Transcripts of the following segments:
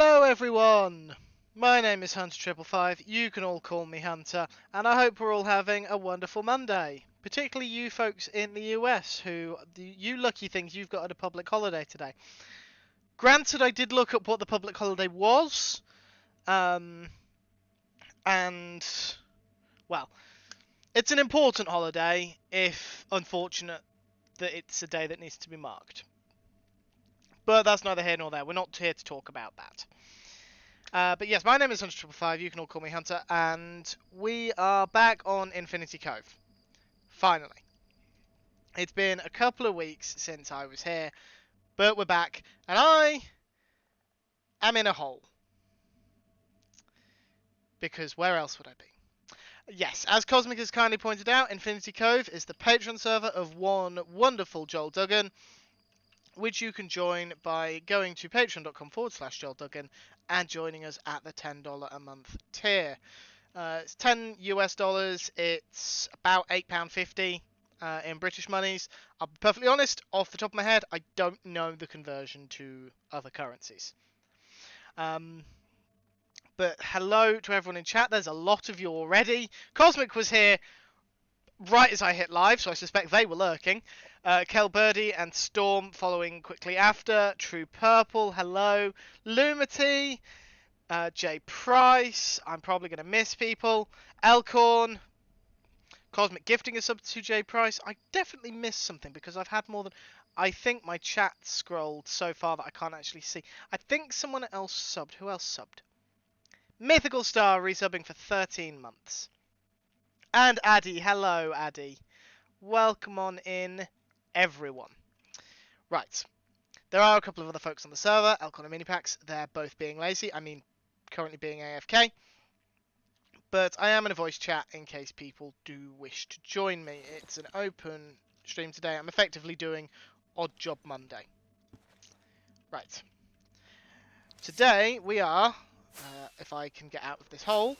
Hello everyone! My name is Hunter555, you can all call me Hunter, and I hope we're all having a wonderful Monday. Particularly you folks in the US, you lucky things, you've got a public holiday today. Granted, I did look up what the public holiday was, and, well, it's an important holiday, if unfortunate that it's a day that needs to be marked. But that's neither here nor there, we're not here to talk about that. But yes, my name is Hunter555, you can all call me Hunter, and we are back on Infinity Cove. Finally. It's been a couple of weeks since I was here, but we're back, and I am in a hole. Because where else would I be? Yes, as Cosmic has kindly pointed out, Infinity Cove is the Patreon server of one wonderful Joel Duggan, which you can join by going to patreon.com/Joel Duggan and joining us at the $10 a month tier. It's $10 US. It's about £8.50 in British monies. I'll be perfectly honest, off the top of my head, I don't know the conversion to other currencies. But hello to everyone in chat. There's a lot of you already. Cosmic was here right as I hit live, so I suspect they were lurking. Kel Birdie and Storm following quickly after. True Purple, hello. Lumity, Jay Price, I'm probably going to miss people. Elcorn, Cosmic gifting a sub to Jay Price. I definitely missed something because I've had more than... I think my chat scrolled so far that I can't actually see. I think someone else subbed. Who else subbed? Mythical Star resubbing for 13 months. And Addy, hello Addy. Welcome on in, everyone. Right. There are a couple of other folks on the server, Elcon and Minipax. They're both being lazy. I mean, currently being AFK. But I am in a voice chat in case people do wish to join me. It's an open stream today. I'm effectively doing Odd Job Monday. Right. Today we are, if I can get out of this hole,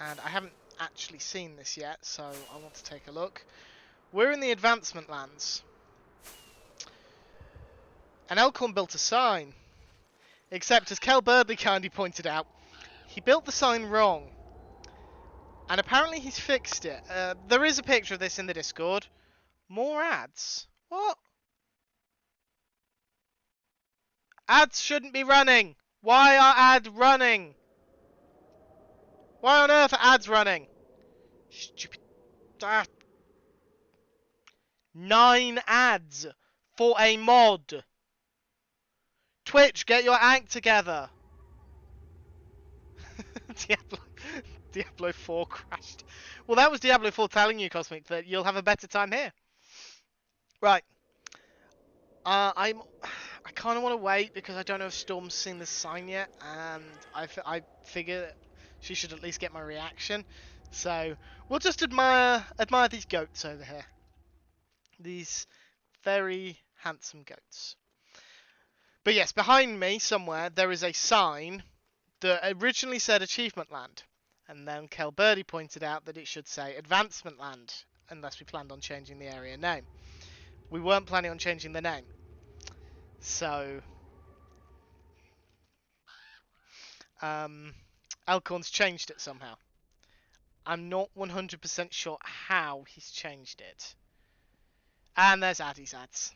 and I haven't actually seen this yet, so I want to take a look. We're in the advancement lands. And Elcorn built a sign. Except, as Kel Birdley kindly pointed out, he built the sign wrong. And apparently he's fixed it. There is a picture of this in the Discord. More ads? What? Ads shouldn't be running. Why are ads running? Why on earth are ads running? Stupid. 9 ads for a mod. Twitch, get your act together. Diablo 4 crashed. Well, that was Diablo 4 telling you, Cosmic, that you'll have a better time here. Right. I kind of want to wait because I don't know if Storm's seen the sign yet, and I figure she should at least get my reaction. So we'll just admire these goats over here. These very handsome goats. But yes, behind me somewhere there is a sign that originally said Achievement Land. And then Kel Birdie pointed out that it should say Advancement Land, unless we planned on changing the area name. We weren't planning on changing the name. So, Elcorn's changed it somehow. I'm not 100% sure how he's changed it. And there's Addy's ads.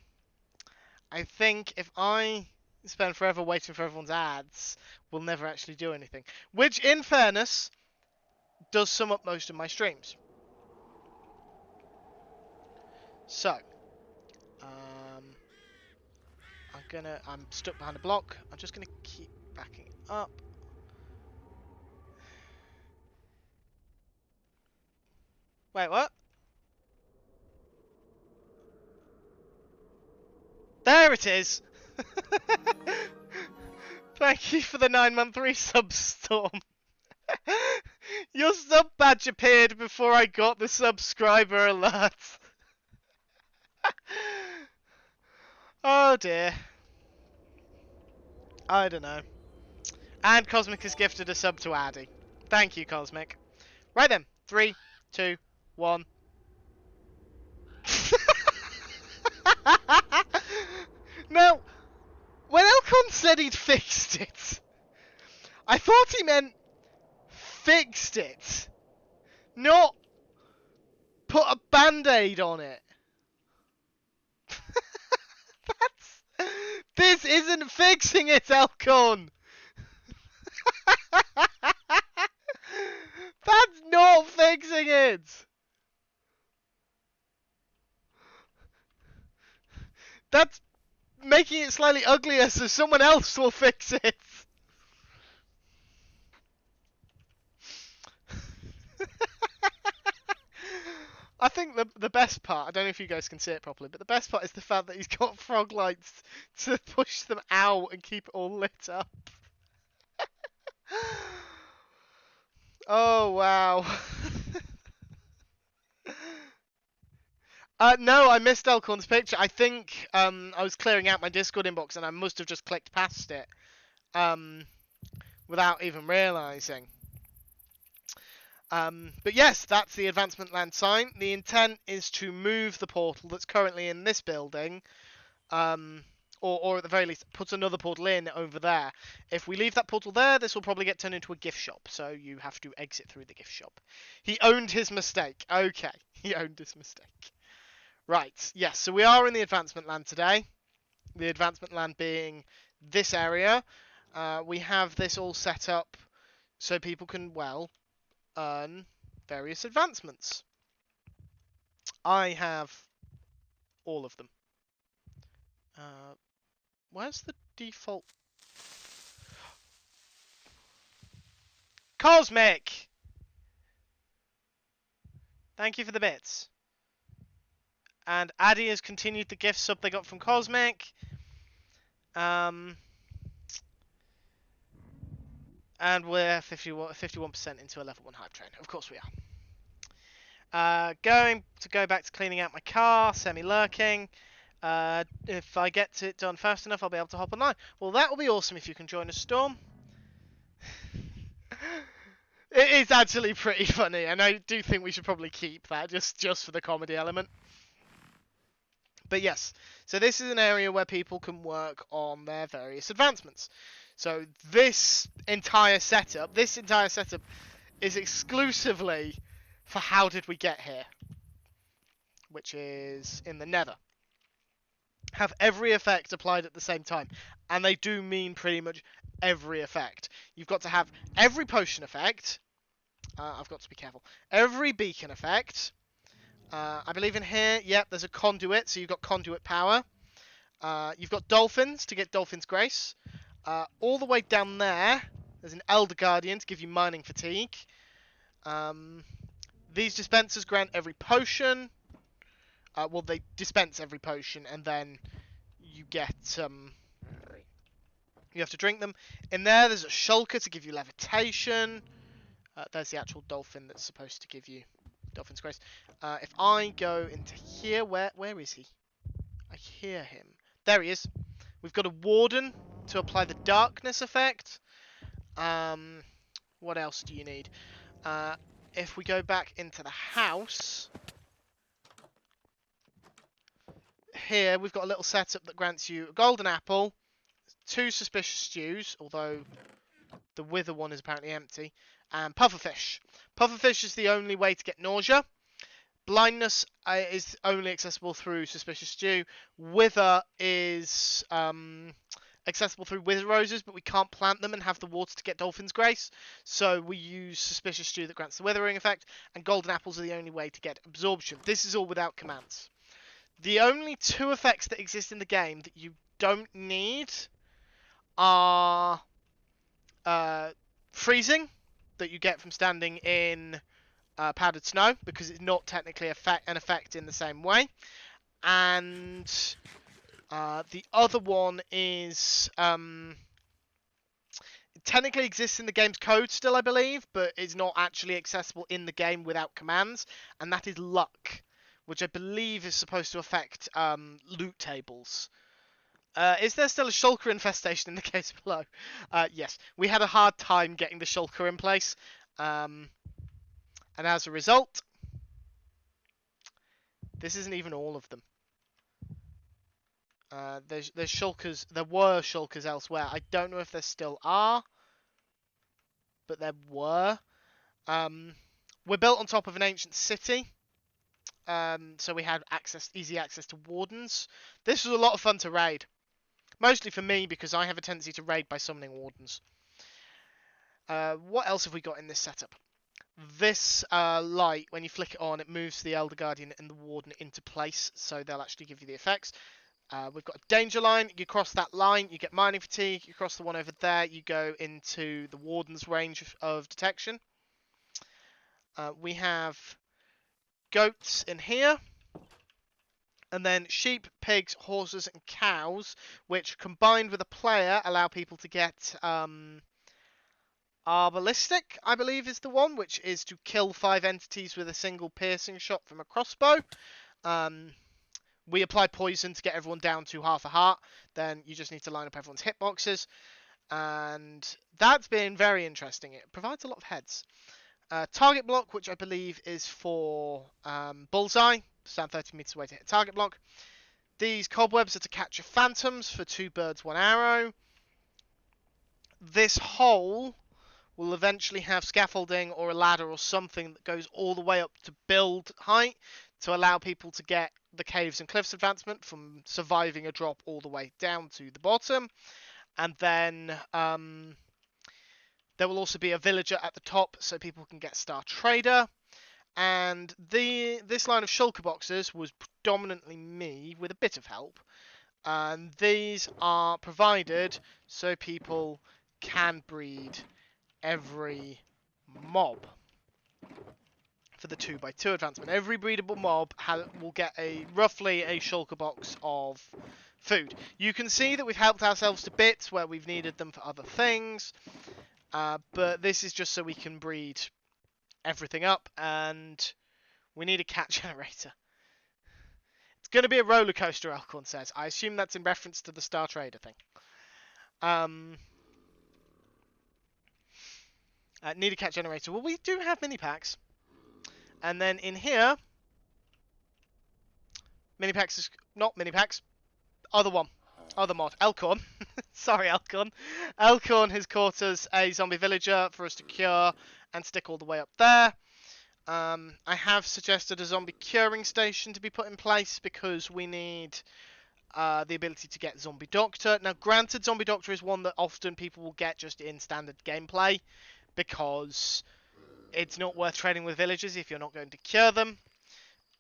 I think if I spend forever waiting for everyone's ads, we'll never actually do anything. Which, in fairness, does sum up most of my streams. So, I'm stuck behind a block. I'm just gonna keep backing up. Wait, what? There it is! Thank you for the 9-month resub, Storm. Your sub badge appeared before I got the subscriber alert. Oh dear. I don't know. And Cosmic has gifted a sub to Addy. Thank you, Cosmic. Right then. 3, 2, 1. No! When Alcon said he'd fixed it. I thought he meant fixed it, not put a band-aid on it. This isn't fixing it, Alcon. That's not fixing it. That's making it slightly uglier so someone else will fix it. I think the best part, I don't know if you guys can see it properly, but the best part is the fact that he's got frog lights to push them out and keep it all lit up. Oh, wow. No, I missed Elkhorn's picture. I think I was clearing out my Discord inbox and I must have just clicked past it without even realising. But yes, that's the advancement land sign. The intent is to move the portal that's currently in this building, or at the very least, put another portal in over there. If we leave that portal there, this will probably get turned into a gift shop, so you have to exit through the gift shop. He owned his mistake. Okay, he owned his mistake. Right, yes, so we are in the advancement land today. The advancement land being this area. We have this all set up so people can, well, earn various advancements. I have all of them. Where's the default? Cosmic! Thank you for the bits. And Addy has continued the gift sub they got from Cosmic. And we're 51% into a level 1 hype train. Of course we are. Going to go back to cleaning out my car, semi-lurking. If I get it done fast enough, I'll be able to hop online. Well, that will be awesome if you can join us, Storm. It is actually pretty funny, and I do think we should probably keep that just for the comedy element. But yes, so this is an area where people can work on their various advancements. So this entire setup is exclusively for how did we get here, which is in the Nether. Have every effect applied at the same time, and they do mean pretty much every effect. You've got to have every potion effect. I've got to be careful. Every beacon effect. I believe in here, yep, there's a conduit, so you've got conduit power. You've got dolphins to get Dolphin's Grace. All the way down there, there's an Elder Guardian to give you mining fatigue. These dispensers grant every potion. Well, they dispense every potion, and then you get you have to drink them. In there's a shulker to give you levitation. There's the actual dolphin that's supposed to give you Dolphin's Grace. If I go into here, where is he? I hear him. There he is. We've got a warden to apply the darkness effect. What else do you need? If we go back into the house, here we've got a little setup that grants you a golden apple, 2 suspicious stews, although the wither one is apparently empty, and pufferfish. Pufferfish is the only way to get nausea. Blindness is only accessible through suspicious stew. Wither is accessible through wither roses, but we can't plant them and have the water to get Dolphin's Grace, so we use suspicious stew that grants the withering effect, and golden apples are the only way to get absorption. This is all without commands. The only 2 effects that exist in the game that you don't need are freezing, that you get from standing in powdered snow, because it's not technically an effect in the same way. And the other one is it technically exists in the game's code still, I believe, but is not actually accessible in the game without commands, and that is luck, which I believe is supposed to affect loot tables. Is there still a shulker infestation in the case below? Yes, we had a hard time getting the shulker in place, and as a result, this isn't even all of them. There's shulkers. There were shulkers elsewhere. I don't know if there still are, but there were. We're built on top of an ancient city, so we had easy access to wardens. This was a lot of fun to raid, mostly for me because I have a tendency to raid by summoning wardens. What else have we got in this setup? This light, when you flick it on, it moves the Elder Guardian and the Warden into place, so they'll actually give you the effects. We've got a danger line. You cross that line, you get mining fatigue. You cross the one over there, you go into the Warden's range of detection. We have goats in here, and then sheep, pigs, horses, and cows, which combined with a player allow people to get Arbalistic, I believe, is the one, which is to kill 5 entities with a single piercing shot from a crossbow. We apply poison to get everyone down to half a heart. Then you just need to line up everyone's hitboxes. And that's been very interesting. It provides a lot of heads. Target block, which I believe is for bullseye. Stand 30 meters away to hit a target block. These cobwebs are to capture phantoms for 2 birds, 1 arrow. This hole will eventually have scaffolding or a ladder or something that goes all the way up to build height to allow people to get the caves and cliffs advancement from surviving a drop all the way down to the bottom. And then there will also be a villager at the top so people can get Star Trader. And this line of shulker boxes was predominantly me with a bit of help. And these are provided so people can breed every mob for the 2x2 advancement. Every breedable mob will get roughly a shulker box of food. You can see that we've helped ourselves to bits where we've needed them for other things, but this is just so we can breed everything up, and we need a cat generator. It's going to be a roller coaster, Elkhorn says. I assume that's in reference to the Star Trader thing. Need a cat generator. Well, we do have mini packs. And then in here, mini packs is not mini packs. Other one, other mod, Elkhorn. Sorry, Elkhorn. Elkhorn has caught us a zombie villager for us to cure and stick all the way up there. I have suggested a zombie curing station to be put in place because we need the ability to get zombie doctor. Now, granted, zombie doctor is one that often people will get just in standard gameplay because it's not worth trading with villagers if you're not going to cure them.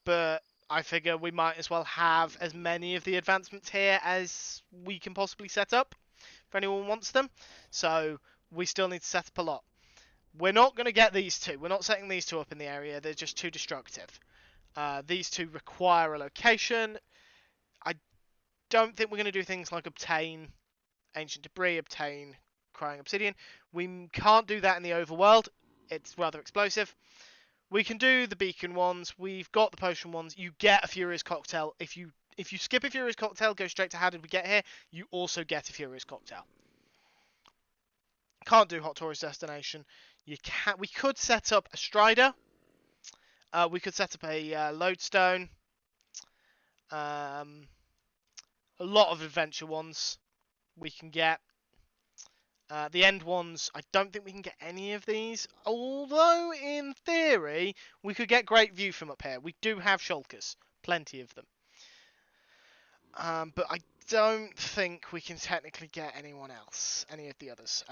But I figure we might as well have as many of the advancements here as we can possibly set up if anyone wants them. So we still need to set up a lot. We're not going to get these two. We're not setting these two up in the area. They're just too destructive. These two require a location. I don't think we're going to do things like obtain ancient debris, obtain crying obsidian. We can't do that in the overworld. It's rather explosive. We can do the beacon ones. We've got the potion ones. You get a Furious Cocktail. If you skip a Furious Cocktail, go straight to how did we get here, you also get a Furious Cocktail. Can't do Hot Tourist Destination. We could set up a Strider. We could set up a Lodestone. A lot of adventure ones we can get. The end ones, I don't think we can get any of these. Although, in theory, we could get great view from up here. We do have shulkers. Plenty of them. But I don't think we can technically get anyone else. Any of the others.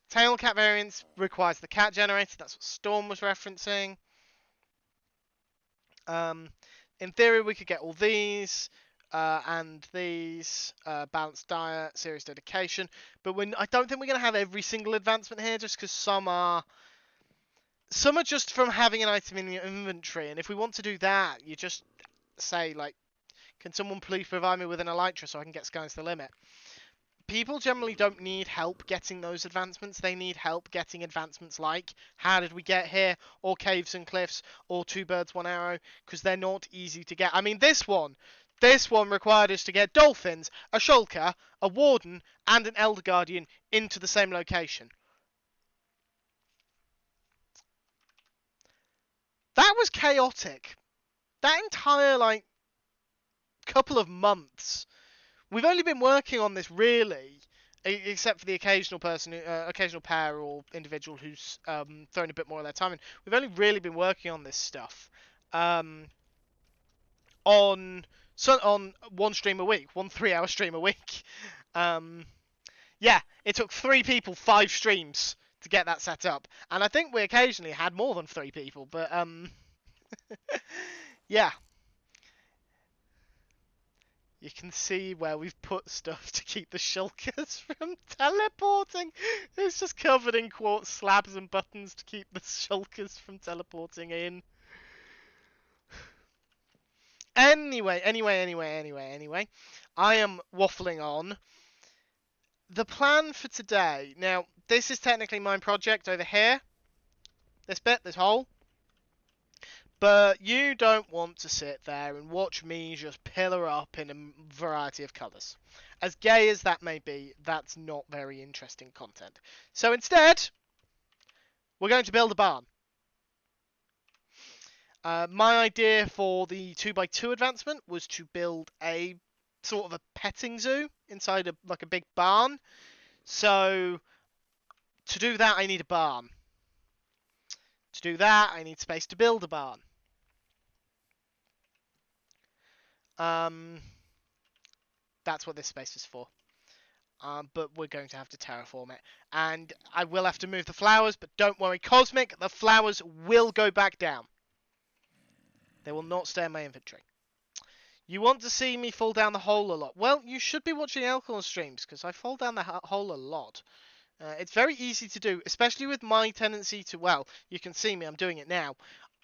Tail cat variants requires the cat generator. That's what Storm was referencing. In theory, we could get all these. And these, balanced diet, serious dedication, but I don't think we're going to have every single advancement here, just because some are just from having an item in your inventory, and if we want to do that, you just say, like, can someone please provide me with an elytra so I can get Sky's the Limit? People generally don't need help getting those advancements. They need help getting advancements like how did we get here, or caves and cliffs, or 2 birds 1 arrow, because they're not easy to get. I mean, this one required us to get dolphins, a shulker, a warden, and an elder guardian into the same location. That was chaotic. That entire, couple of months We've only been working on this really, except for the occasional person, occasional pair or individual who's thrown a bit more of their time in. We've only really been working on this stuff on one stream a week, 1 3-hour stream a week. Yeah, it took 3 people 5 streams to get that set up, and I think we occasionally had more than 3 people, but yeah. You can see where we've put stuff to keep the shulkers from teleporting. It's just covered in quartz slabs and buttons to keep the shulkers from teleporting in. Anyway. I am waffling on. The plan for today. Now, this is technically my project over here. This bit, this hole. But you don't want to sit there and watch me just pillar up in a variety of colours. As gay as that may be, that's not very interesting content. So instead, we're going to build a barn. My idea for the 2x2 advancement was to build a sort of a petting zoo inside like a big barn. So to do that, I need a barn. To do that, I need space to build a barn. That's what this space is for. But we're going to have to terraform it. And I will have to move the flowers, but don't worry, Cosmic, the flowers will go back down. They will not stay in my inventory. You want to see me fall down the hole a lot? Well, you should be watching Alcorn streams, because I fall down the hole a lot. It's very easy to do, especially with my tendency to, well, you can see me, I'm doing it now.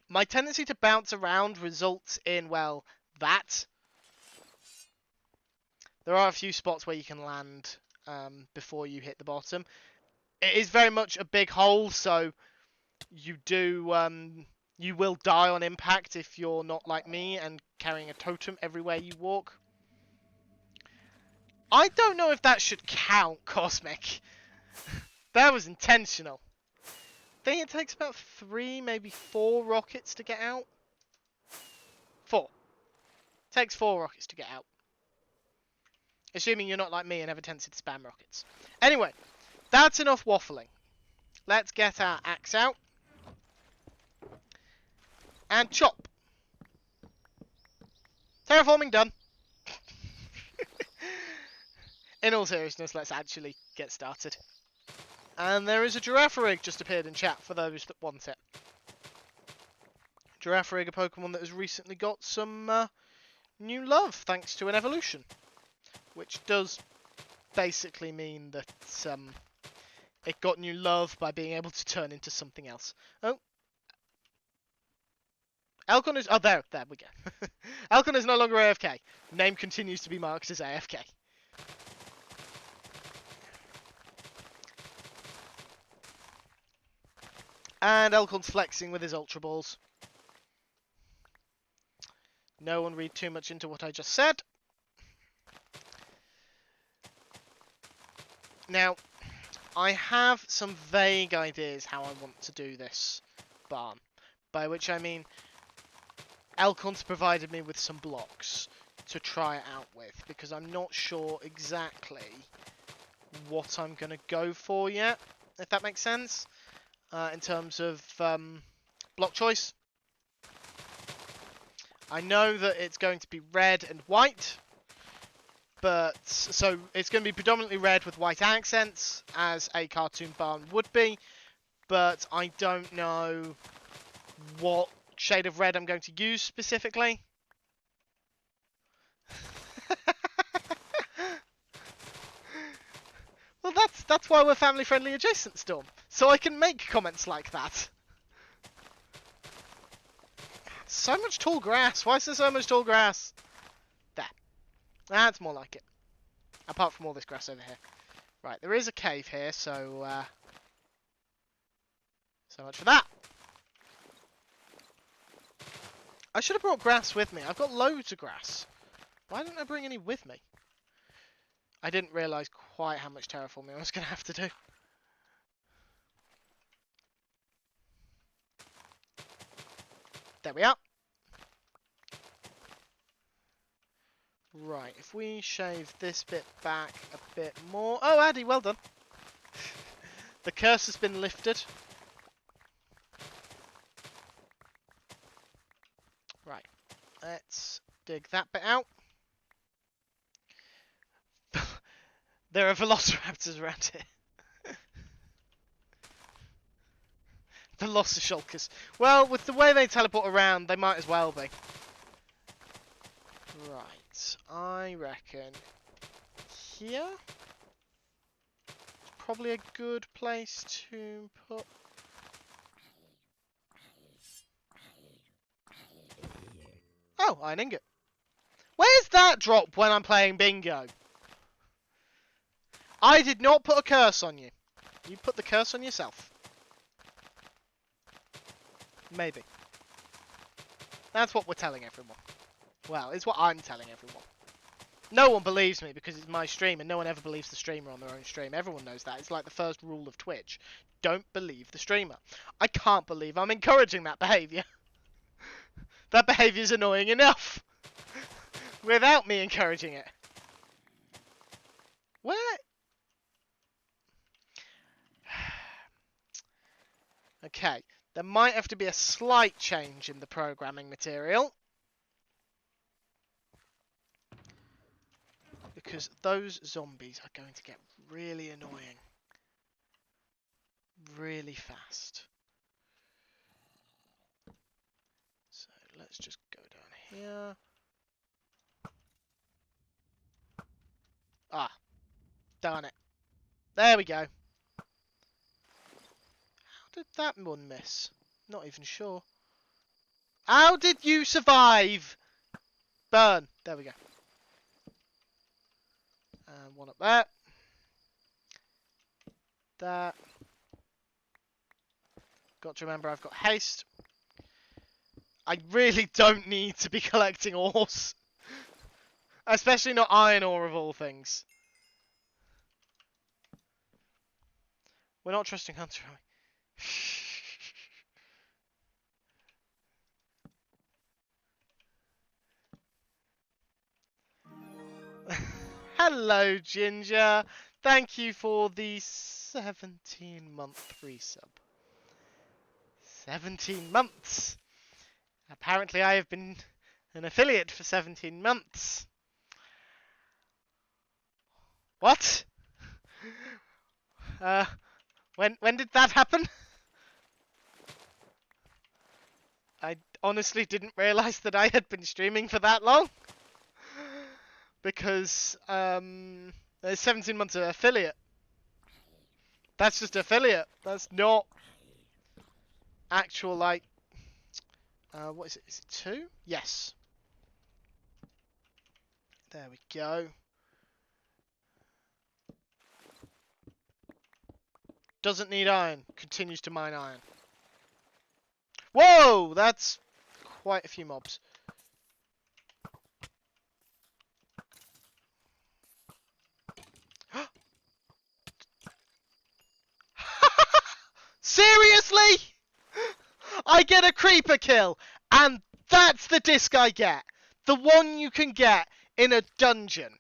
My tendency to bounce around results in, well, that. There are a few spots where you can land before you hit the bottom. It is very much a big hole, so you will die on impact if you're not like me and carrying a totem everywhere you walk. I don't know if that should count, Cosmic. That was intentional. I think it takes about 3, maybe 4 rockets to get out. 4. It takes 4 rockets to get out. Assuming you're not like me and have a tendency to spam rockets. Anyway, that's enough waffling. Let's get our axe out. And chop. Terraforming done. In all seriousness, let's actually get started. And there is a giraffe rig just appeared in chat for those that want it. Giraffe rig, a Pokemon that has recently got some new love thanks to an evolution. Which does basically mean that it got new love by being able to turn into something else. Oh. Alcon is... Oh, there we go. Alcon is no longer AFK. Name continues to be marked as AFK. And Elcon's flexing with his Ultra Balls. No one read too much into what I just said. Now, I have some vague ideas how I want to do this barn. By which I mean, Elcon's provided me with some blocks to try it out with. Because I'm not sure exactly what I'm going to go for yet. If that makes sense. In terms of block choice. I know that it's going to be red and white. But, so, it's going to be predominantly red with white accents, as a cartoon barn would be. But I don't know what shade of red I'm going to use specifically. Well, that's why we're family-friendly adjacent, Storm. So I can make comments like that. So much tall grass. Why is there so much tall grass? There. That's more like it. Apart from all this grass over here. Right, there is a cave here, so so much for that. I should have brought grass with me. I've got loads of grass. Why didn't I bring any with me? I didn't realise quite how much terraforming I was going to have to do. There we are. Right, if we shave this bit back a bit more... Oh, Addy, well done. The curse has been lifted. Right, let's dig that bit out. There are velociraptors around here. Velocishulkers. Well, with the way they teleport around, they might as well be. Right, I reckon here is probably a good place to put... Oh, iron ingot. Where's that drop when I'm playing bingo? I did not put a curse on you. You put the curse on yourself. Maybe. That's what we're telling everyone. Well, it's what I'm telling everyone. No one believes me because it's my stream, and no one ever believes the streamer on their own stream. Everyone knows that. It's like the first rule of Twitch. Don't believe the streamer. I can't believe I'm encouraging that behaviour. That behaviour's annoying enough. Without me encouraging it. Where? Okay. There might have to be a slight change in the programming material. Because those zombies are going to get really annoying. Really fast. So let's just go down here. Ah. Darn it. There we go. How did that one miss? Not even sure. How did you survive? Burn. There we go. And one up there. That. Got to remember I've got haste. I really don't need to be collecting ores. Especially not iron ore of all things. We're not trusting Hunter, are we? Hello, Ginger. Thank you for the 17-month resub. 17 months. Apparently I have been an affiliate for 17 months. What? When did that happen? I honestly didn't realise that I had been streaming for that long. Because, there's 17 months of affiliate. That's just affiliate. That's not actual, like... what is it? Is it 2? Yes. There we go. Doesn't need iron. Continues to mine iron. Whoa! That's quite a few mobs. Seriously? I get a creeper kill, and that's the disc I get. The one you can get in a dungeon.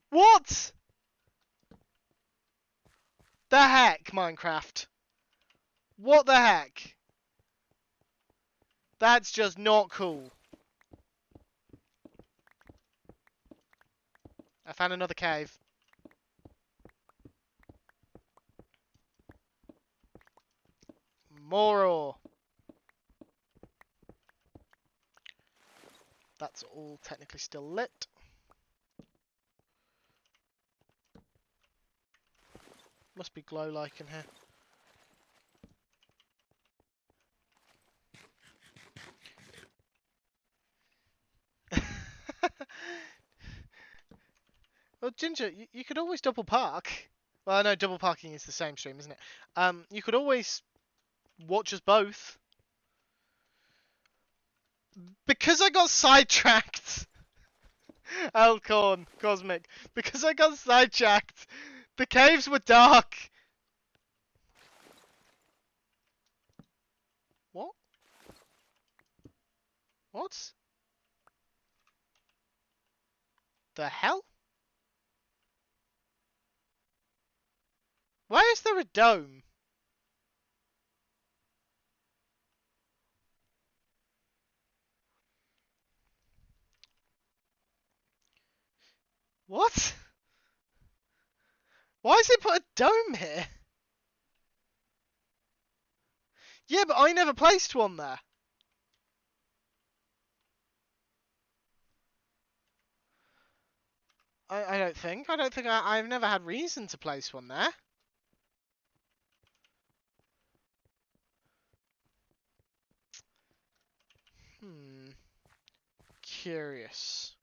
What? The heck, Minecraft? What the heck? That's just not cool. I found another cave. More ore. That's all technically still lit. Must be glow-like in here. Well, Ginger, you could always double park. Well, no, double parking is the same stream, isn't it? You could always watch us both. Because I got sidetracked. Alcorn, Cosmic. Because I got sidetracked. The caves were dark. What? What? What? The hell? Why is there a dome? What? Why has it put a dome here? Yeah, but I never placed one there. I don't think. I've never had reason to place one there. Curious.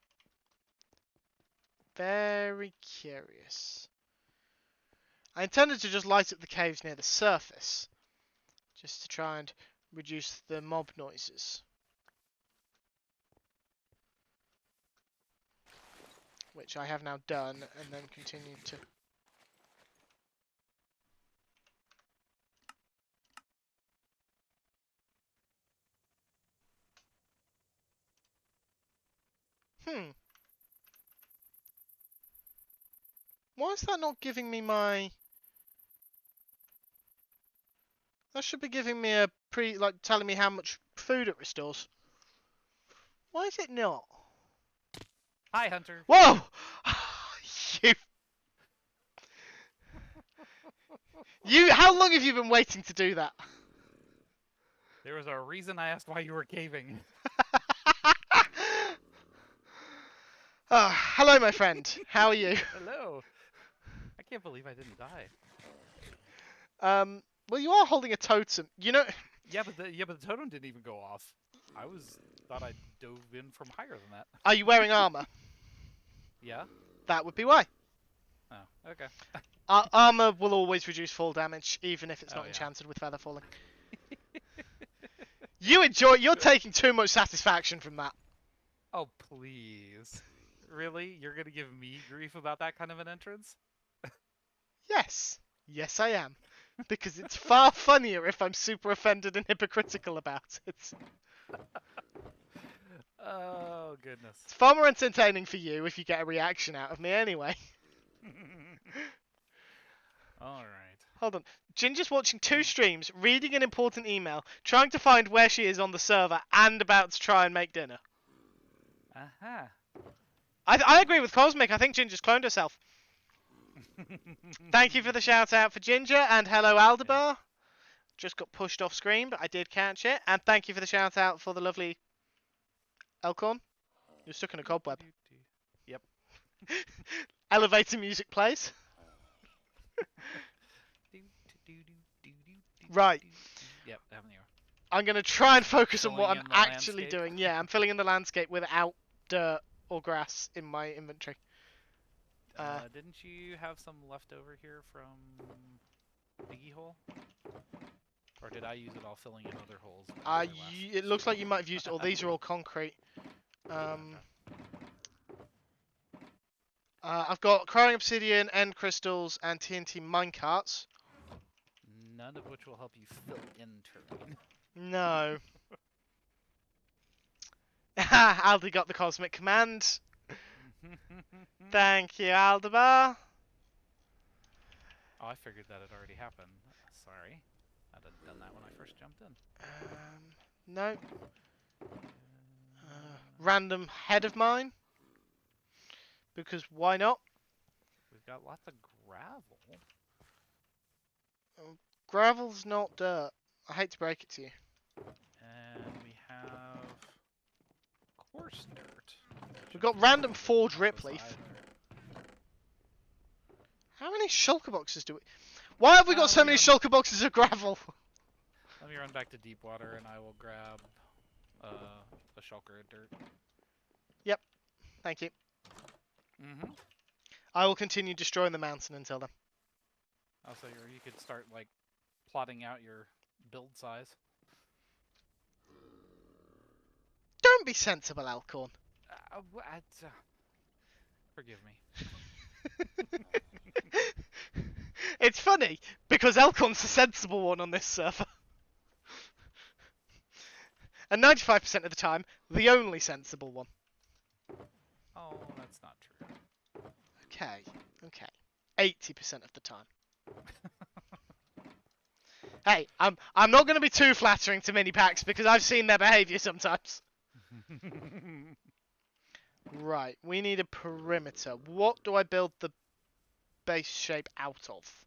Very curious. I intended to just light up the caves near the surface, just to try and reduce the mob noises. Which I have now done, and then continued to... Why is that not giving me my... That should be giving me a like, telling me how much food it restores. Why is it not? Hi, Hunter. Whoa! How long have you been waiting to do that? There was a reason I asked why you were caving. Hello, my friend. How are you? Hello. I can't believe I didn't die. Well, you are holding a totem. You know. Yeah, but the totem didn't even go off. Thought I dove in from higher than that. Are you wearing armor? Yeah. That would be why. Oh, okay. Armor will always reduce fall damage, even if it's not enchanted with feather falling. You're taking too much satisfaction from that. Oh, please. Really? You're gonna give me grief about that kind of an entrance? Yes. Yes, I am. Because it's far funnier if I'm super offended and hypocritical about it. Oh, goodness. It's far more entertaining for you if you get a reaction out of me anyway. Alright. Hold on. Ginger's watching 2 streams, reading an important email, trying to find where she is on the server, and about to try and make dinner. Aha. I agree with Cosmic. I think Ginger's cloned herself. Thank you for the shout out for Ginger, and hello Aldebar. Yeah. Just got pushed off screen, but I did catch it. And thank you for the shout out for the lovely Elkhorn. You're stuck in a cobweb. Yep. Elevator music plays. Right. Yep, haven't you? I'm going to try and focus on what I'm actually landscape. doing. Yeah, I'm filling in the landscape without dirt or grass in my inventory. Didn't you have some left over here from Diggy Hole? Or did I use it all filling in other holes? It looks like you might have used it all. These are all concrete. I've got crying obsidian, end crystals, and TNT minecarts. None of which will help you fill in terrain. No. Aldi got the cosmic command. Thank you, Aldebar. Oh, I figured that had already happened. Sorry. I'd have done that when I first jumped in. No. Random head of mine. Because why not? We've got lots of gravel. Gravel's not dirt. I hate to break it to you. And we have coarse dirt. We've got random forge rip leaf. How many shulker boxes do we... Why have we got so many shulker boxes of gravel? Let me run back to deep water and I will grab a shulker of dirt. Yep. Thank you. Mm-hmm. I will continue destroying the mountain until then. Also, you could start, like, plotting out your build size. Don't be sensible, Alcorn. Forgive me. It's funny, because Elkhorn's the sensible one on this server. And 95% of the time, the only sensible one. Oh, that's not true. Okay. 80% of the time. Hey, I'm not going to be too flattering to mini packs because I've seen their behaviour sometimes. Right, we need a perimeter. What do I build the base shape out of?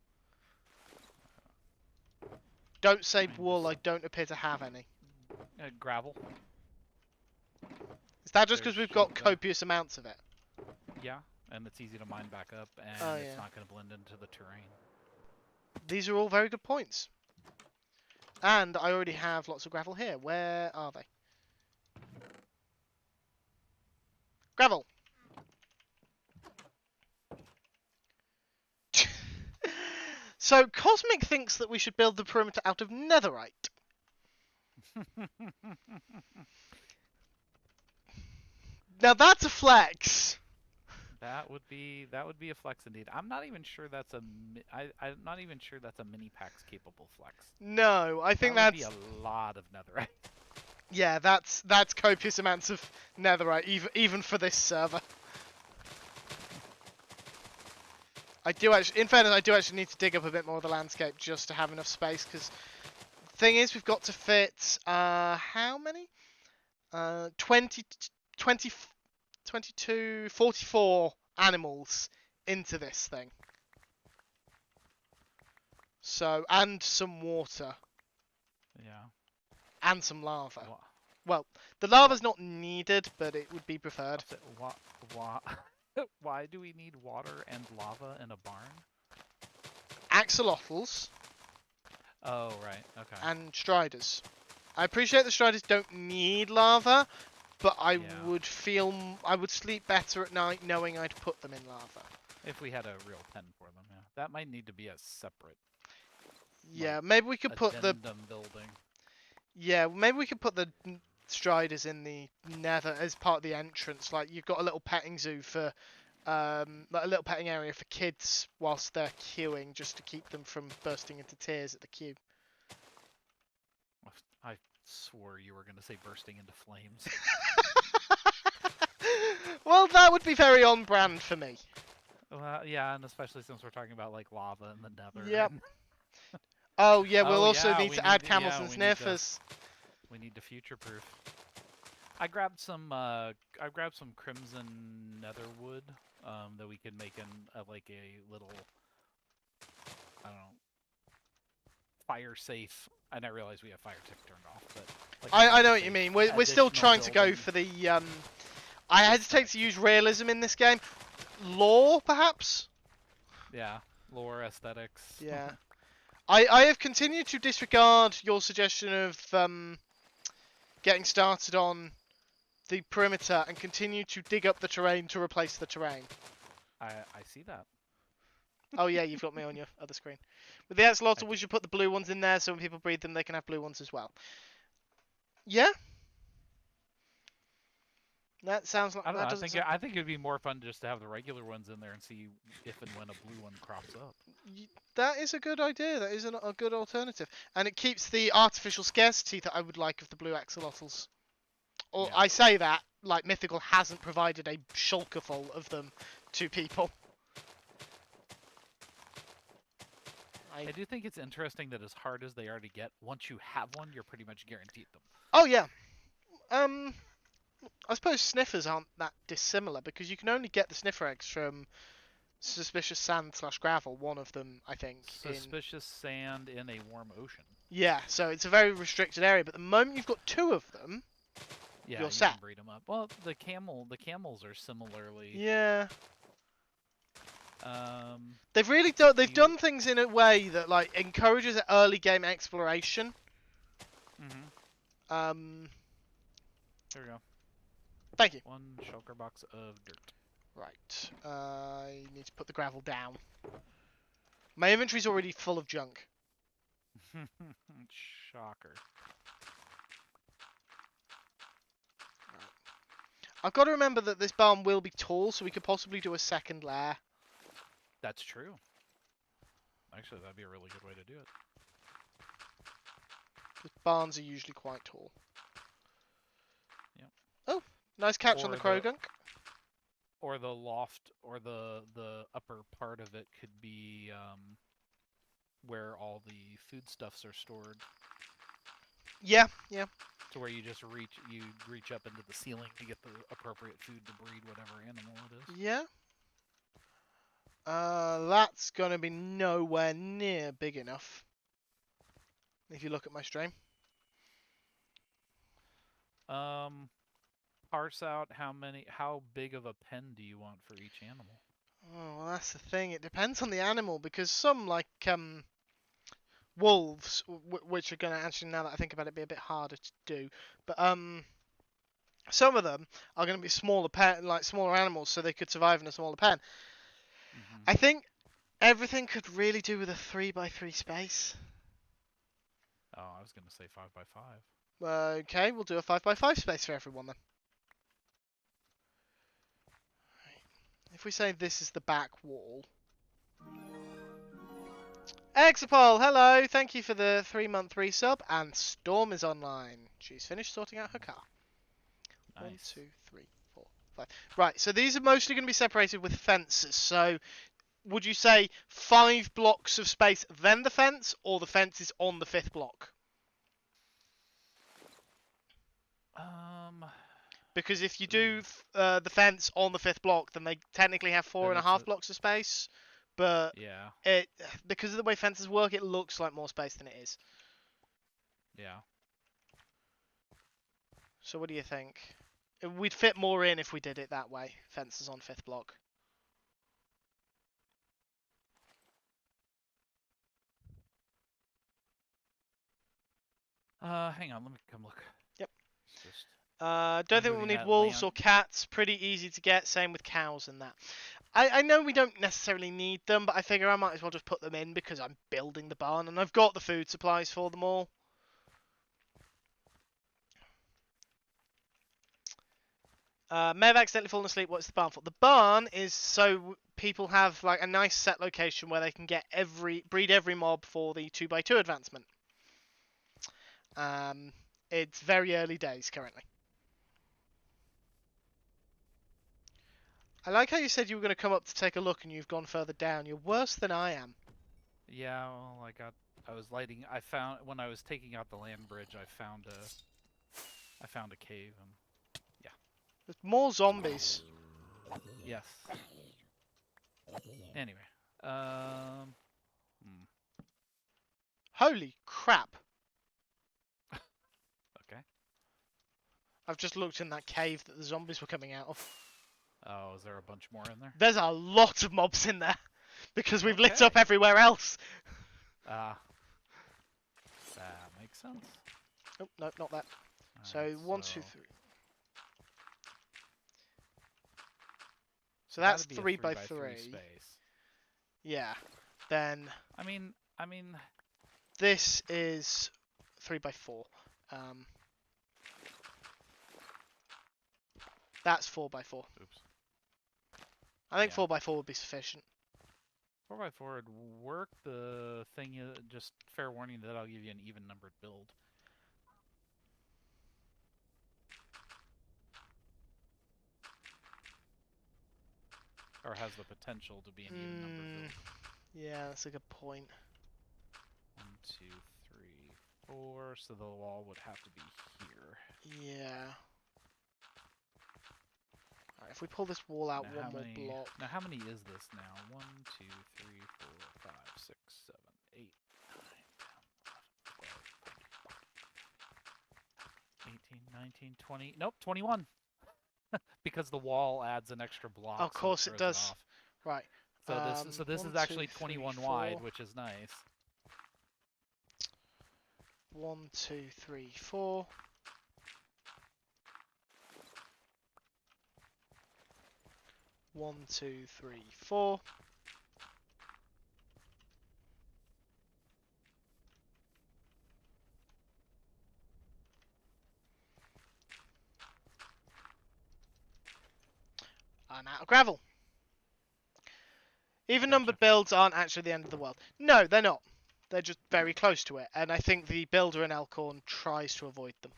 Don't say wool, I don't appear to have any. Gravel. Is that just There's because we've got the- copious amounts of it? Yeah, and it's easy to mine back up, and Oh, it's yeah. not going to blend into the terrain. These are all very good points. And I already have lots of gravel here. Where are they? Gravel! So, Cosmic thinks that we should build the perimeter out of netherite. Now that's a flex. That would be a flex indeed. I'm not even sure that's a I'm not even sure that's a mini packs capable flex. No, I think that would that's... be a lot of netherite. Yeah, that's copious amounts of netherite, even for this server. I do actually, in fairness, I do actually need to dig up a bit more of the landscape just to have enough space, because the thing is, we've got to fit, how many? 20, 20, 22, 44 animals into this thing. So, and some water. Yeah. And some lava. Wha Well, the lava's not needed, but it would be preferred. Why do we need water and lava in a barn? Axolotls. Oh, right. Okay. And striders. I appreciate the striders don't need lava, but I would sleep better at night knowing I'd put them in lava. If we had a real pen for them, yeah. That might need to be a separate. Yeah, like, maybe we could put the building. Yeah, maybe we could put the striders in the nether as part of the entrance. Like you've got a little petting zoo for like a little petting area for kids whilst they're queuing, just to keep them from bursting into tears at the queue. I swore you were going to say bursting into flames. Well, that would be very on brand for me. Well, yeah, and especially since we're talking about like lava in the nether. Yep. Oh yeah, we'll also yeah, need to add camels and sniffers. We need to future-proof. I grabbed some crimson netherwood that we could make in like a little, I don't know, fire safe. I didn't realize we have fire tick turned off, but like I know what you mean. We're still trying to go for the I hesitate to use realism in this game. Lore, perhaps? Yeah, lore, aesthetics. Yeah. I have continued to disregard your suggestion of getting started on the perimeter and continue to dig up the terrain to replace the terrain. I see that. Oh yeah, you've got me on your other screen. With the axolotl, we should put the blue ones in there so when people breed them, they can have blue ones as well. Yeah? That sounds like... I don't know. I think it'd be more fun just to have the regular ones in there and see if and when a blue one crops up. That is a good idea. That is a good alternative. And it keeps the artificial scarcity that I would like of the blue axolotls. Or Yeah. I say that, like Mythical hasn't provided a shulker full of them to people. I do think it's interesting that as hard as they are to get, once you have one, you're pretty much guaranteed them. Oh yeah. I suppose sniffers aren't that dissimilar because you can only get the sniffer eggs from suspicious sand / gravel. One of them, I think. Suspicious sand in a warm ocean. Yeah, so it's a very restricted area. But the moment you've got two of them, yeah, you're you set. Can breed them up. Well, the camels are similarly. Yeah. They've really done. They've done things in a way that like encourages early game exploration. There we go. Thank you. One shulker box of dirt. Right. I need to put the gravel down. My inventory's already full of junk. Shocker. I've got to remember that this barn will be tall, so we could possibly do a second layer. That's true. Actually, that'd be a really good way to do it. Because barns are usually quite tall. Nice catch on the Krogunk. Or the loft, or the upper part of it could be where all the foodstuffs are stored. Yeah, yeah. To where you just reach up into the ceiling to get the appropriate food to breed whatever animal it is. Yeah. That's gonna be nowhere near big enough. If you look at my stream. Parse out how big of a pen do you want for each animal? Oh, well, that's the thing. It depends on the animal because some like wolves, which are gonna actually, now that I think about it, be a bit harder to do. But some of them are gonna be smaller smaller animals, so they could survive in a smaller pen. Mm-hmm. I think everything could really do with a 3x3 space. Oh, I was gonna say 5x5. Okay, we'll do a 5x5 space for everyone then. If we say this is the back wall. Exapol, hello! Thank you for the 3-month resub. And Storm is online. She's finished sorting out her car. Nice. 1, 2, 3, 4, 5. Right, so these are mostly going to be separated with fences. So, would you say 5 blocks of space, then the fence, or the fence is on the 5th block? Because if you do the fence on the 5th block, then they technically have 4.5 blocks of space. But yeah, because of the way fences work, it looks like more space than it is. yeah. So what do you think? We'd fit more in if we did it that way. Fences on 5th block. Hang on, let me come look. Yep. Just don't think we'll need wolves or cats. Pretty easy to get. Same with cows and that. I know we don't necessarily need them, but I figure I might as well just put them in because I'm building the barn and I've got the food supplies for them all. May have accidentally fallen asleep. What's the barn for? The barn is so people have like a nice set location where they can get breed every mob for the 2x2 advancement. It's very early days currently. I like how you said you were going to come up to take a look and you've gone further down. You're worse than I am. Yeah, well, I was lighting. I found when I was taking out the land bridge, I found a cave, and yeah. There's more zombies. Yes. Anyway, Holy crap! Okay. I've just looked in that cave that the zombies were coming out of. Oh, is there a bunch more in there? There's a lot of mobs in there because we've lit up everywhere else. That makes sense. Oh, no, not that. So, Right, 1, 2, 3. So that's 3x3. Space. Yeah. Then. I mean. This is 3x4. That's 4x4. Oops. I think 4x4 would be sufficient. 4x4 would work. The thing is, just fair warning that I'll give you an even numbered build. Or has the potential to be an even numbered build. Yeah, that's a good point. 1, 2, 3, 4. So the wall would have to be here. Yeah. Alright, if we pull this wall out now one more block. Now, how many is this now? 1, 2, 3, 4, 5, 6, 7, 8, 9, 10, 11, 12, 18, 19, 20. Nope, 21. Because the wall adds an extra block. Of course it does. Right. So this is actually 21 wide, which is nice. 1, 2, 3, 4. 1, 2, 3, 4. I'm out of gravel. Even numbered builds aren't actually the end of the world. No, they're not. They're just very close to it, and I think the builder in Elkhorn tries to avoid them.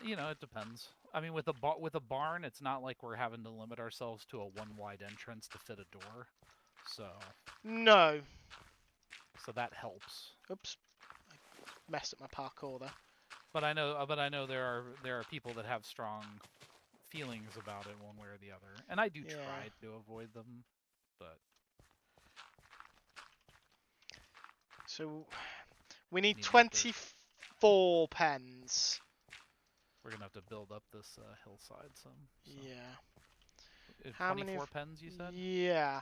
You know, it depends. I mean, with a barn, it's not like we're having to limit ourselves to a one wide entrance to fit a door. So No. that helps. Oops. I messed up my parkour there. But I know there are people that have strong feelings about it one way or the other, and I do Yeah. try to avoid them, but So we need need more dirt. 24 pens. We're gonna have to build up this hillside some. So. Yeah. How many 24 of... pens, you said? Yeah.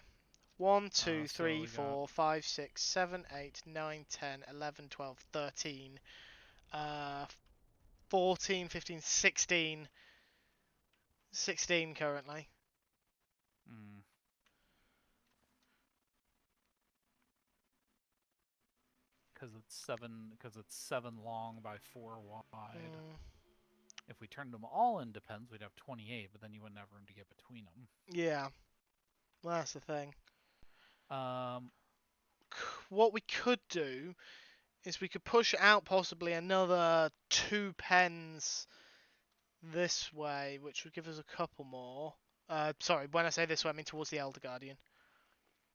1, 2, So 3, we got 4, 5, 6, 7, 8, 9, 10, 11, 12, 13, 14, 15, 16. 16 currently. mm, because it's 7 long by 4 wide. Mm, If we turned them all into pens, we'd have 28, but then you wouldn't have room to get between them. yeah. Well, that's the thing. Um, What we could do is we could push out possibly another 2 pens this way, which would give us a couple more. Sorry, when I say this way, I mean towards the Elder Guardian.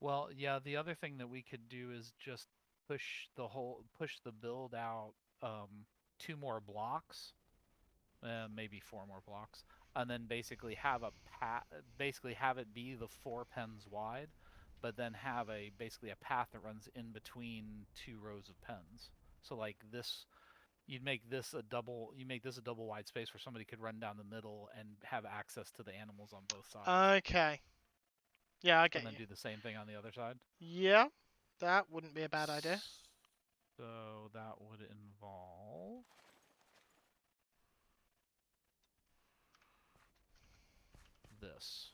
well, yeah, the other thing that we could do is just push the build out 2 more blocks, maybe 4 more blocks, and then basically have it be the 4 pens wide, but then have basically a path that runs in between 2 rows of pens. So like this, you make this a double wide space where somebody could run down the middle and have access to the animals on both sides, Okay. Yeah, I and get then you. do the same thing on the other side. Yeah, that wouldn't be a bad idea. So that would involve this.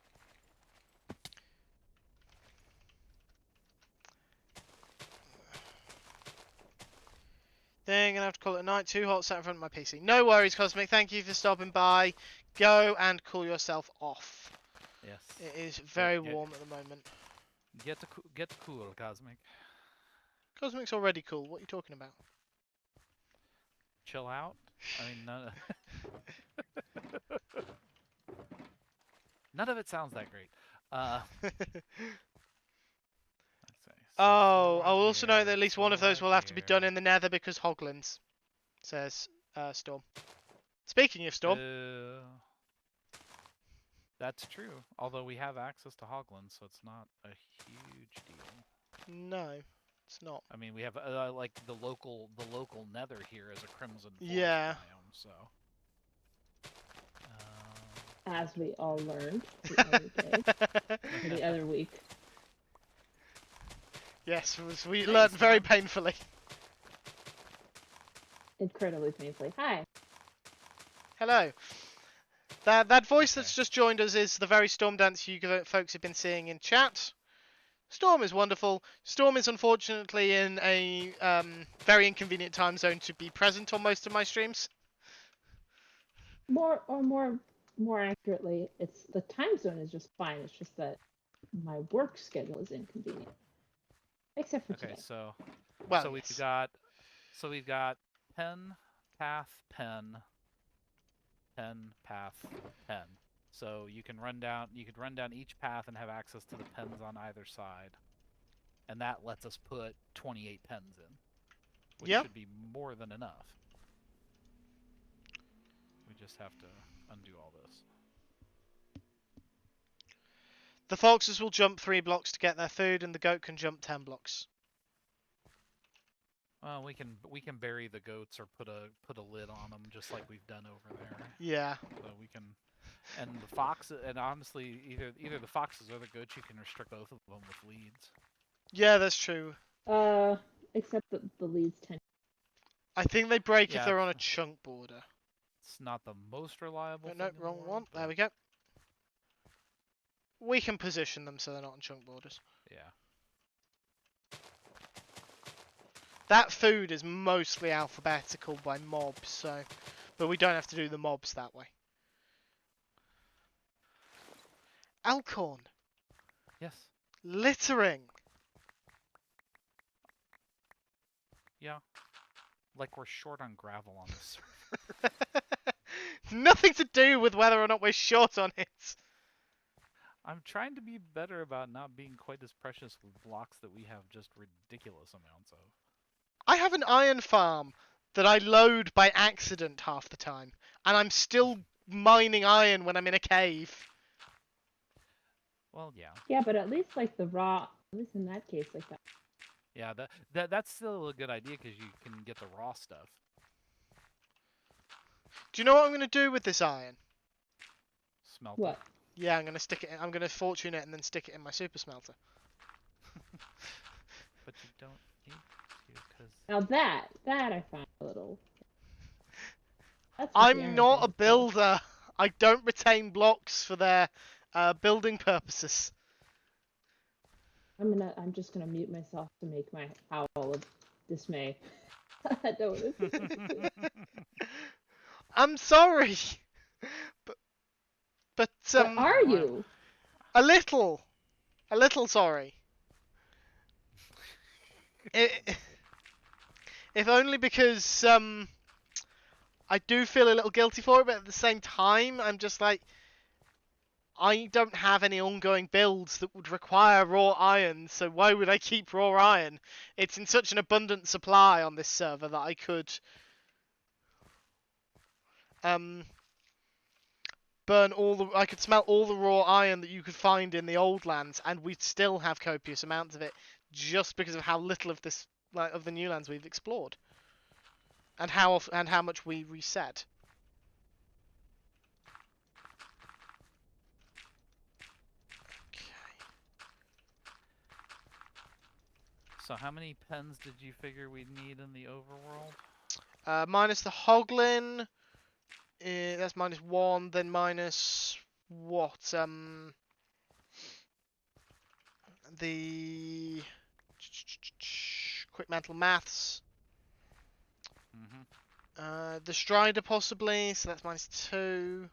Then gonna have to call it a night. Too hot sat in front of my PC. No worries, Cosmic. Thank you for stopping by. Go and cool yourself off. Yes. It is Get very get warm at the moment. get cool, Cosmic. Cosmic's already cool. What are you talking about? Chill out. I mean, none of it sounds that great. Let's see. So Oh, 4 I'll wide also note that here, at least 4 one of those wide will have to be done here. in the Nether because Hoglins, says Storm. Speaking of Storm, That's true. Although we have access to Hoglins, so it's not a huge deal. no, it's not. I mean, we have like the local Nether here is a Crimson Forest Yeah. biome, so. As we all learned the other day, or the other week. Yes, we Hey, learned very Storm. painfully. Incredibly painfully. Hi. Hello. That voice Okay. that's just joined us is the very Storm dance you folks have been seeing in chat. Storm is wonderful. Storm is unfortunately in a very inconvenient time zone to be present on most of my streams. More accurately, it's the time zone is just fine. It's just that my work schedule is inconvenient. Except for Okay, today. Well, so yes. we've got pen, path, pen, pen, path, pen. So you could run down each path and have access to the pens on either side. And that lets us put 28 pens in, which Yeah. should be more than enough. We just have to undo all this. The foxes will jump 3 blocks to get their food, and the goat can jump 10 blocks. Well, we can bury the goats or put a lid on them just like we've done over there. Yeah. So we can, and the fox, and honestly, either the foxes or the goats, you can restrict both of them with leads. Yeah, that's true. Except that the leads tend. I think they break if Yeah, they're on a chunk border. it's not the most reliable No, thing in the wrong world, one. but There we go. We can position them so they're not on chunk borders. yeah. That food is mostly alphabetical by mobs, so, but we don't have to do the mobs that way. Alcorn. Yes. Littering. Yeah. Like we're short on gravel on this server. Nothing to do with whether or not we're short on it. I'm trying to be better about not being quite as precious with blocks that we have just ridiculous amounts of. I have an iron farm that I load by accident half the time, and I'm still mining iron when I'm in a cave. Well, yeah. Yeah, but at least like the raw, at least in that case, like that. Yeah, that's still a good idea because you can get the raw stuff. Do you know what I'm going to do with this iron? Smelt What? it. Yeah, I'm going to stick it. I'm going to fortune it and then stick it in my super smelter. But you don't need to because. Now that I find a little. That's what the I'm iron not thing a is for. builder. I don't retain blocks for their building purposes. I'm just gonna mute myself to make my howl of dismay. No, I'm sorry, but what are Wow. you? a little sorry. If only because I do feel a little guilty for it, but at the same time, I'm just like, I don't have any ongoing builds that would require raw iron, so why would I keep raw iron? It's in such an abundant supply on this server that I could I could smelt all the raw iron that you could find in the old lands, and we'd still have copious amounts of it, just because of how little of this, like, of the new lands we've explored, and how much we reset. So how many pens did you figure we'd need in the overworld? Minus the hoglin, that's -1. Then minus what? The quick mental maths. Mm-hmm. The Strider possibly, so that's -2.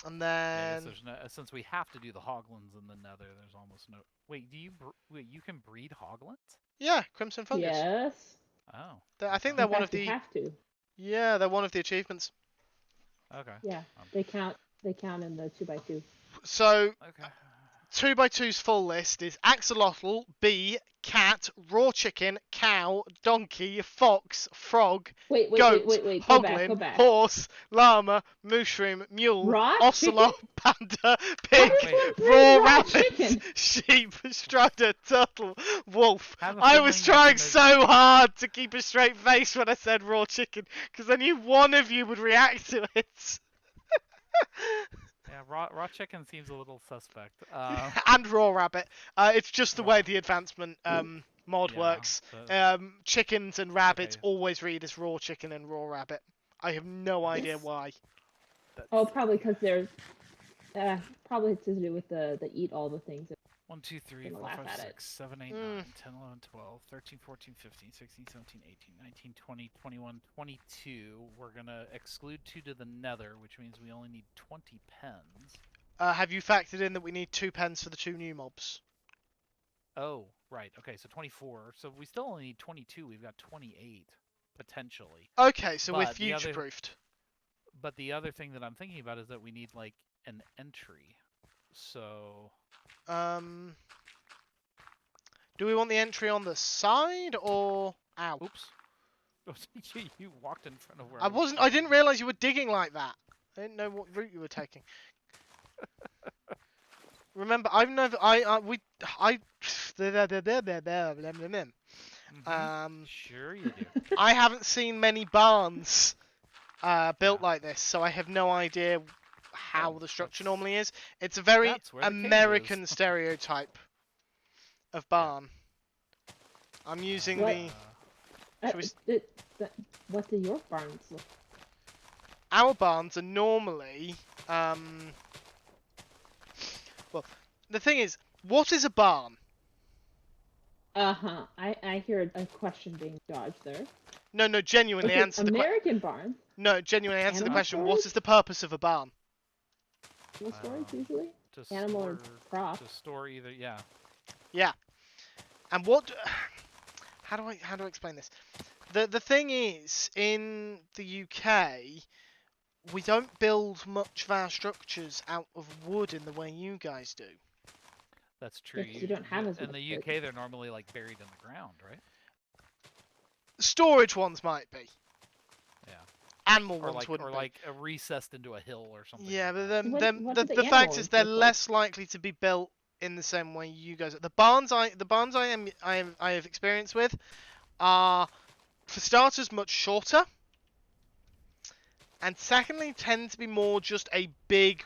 And Yeah, I guess then there's no, since we have to do the hoglins in the Nether, there's almost no. Wait, wait? You can breed hoglins? yeah, Crimson Fungus. Yes. Oh. I think okay. they're In one fact, of you the have to. yeah, they're one of the achievements. Okay. Yeah, they count. They count in the 2x2. So Okay. 2x2's full list is axolotl, bee, cat, raw chicken, cow, donkey, fox, frog, Wait. goat, Go back. Go hoglin, back. horse, llama, mushroom, mule, Raw ocelot, chicken? panda, How pig, does Wait. one breed raw raw rabbit, chicken? sheep, strider, turtle, wolf. Have a I was feeling trying that's gonna- so hard to keep a straight face when I said raw chicken, because I knew one of you would react to it. Yeah, raw chicken seems a little suspect. And raw rabbit. It's just the way Raw. the advancement mod Yeah, works. Chickens and rabbits always read as raw chicken and raw rabbit. I have no idea why. Oh, probably because there's. Probably to do with the eat all the things. 1, 2, 3, Gonna 4, laugh 5, at it. 6, 7, 8, 9, 10, 11, 12, 13, 14, 15, 16, 17, 18, 19, 20, 21, 22. We're gonna exclude 2 to the Nether, which means we only need 20 pens. Have you factored in that we need 2 pens for the 2 new mobs? Oh, right. Okay, so 24. So we still only need 22. We've got 28 potentially. Okay, so we're But the other- future-proofed. But the other thing that I'm thinking about is that we need like an entry. So Do we want the entry on the side or out? oops. You walked in front of where I was wasn't. I thinking. didn't realize you were digging like that. I didn't know what route you were taking. Remember, I've never. Sure you do. I haven't seen many barns built like this, so I have no idea how Oh, the structure that's- normally is. It's a very that's where the cave American is. stereotype of barn. I'm using What? the. Should we What do your barns look? Our barns are normally. Well, the thing is, what is a barn? I hear a question being dodged there. No, genuinely Okay, answer the question. American barns. No, genuinely answer the Animal question. storage? What is the purpose of a barn? Animal storage usually. To Animal or store, crop. to store either, yeah. Yeah. And what? How do I explain this? The thing is, in the UK, we don't build much of our structures out of wood in the way you guys do. That's true. Yeah, 'cause you don't have as in much the wood. UK, they're normally like buried in the ground, right? Storage ones might be. Yeah. Animal Or ones like wouldn't be. recessed into a hill or something. Yeah, like but that. then, What- then what the do the the fact animal is they're ones look like? less likely to be built in the same way you guys. The barns I have experience with are, for starters, much shorter, and secondly, tend to be more just a big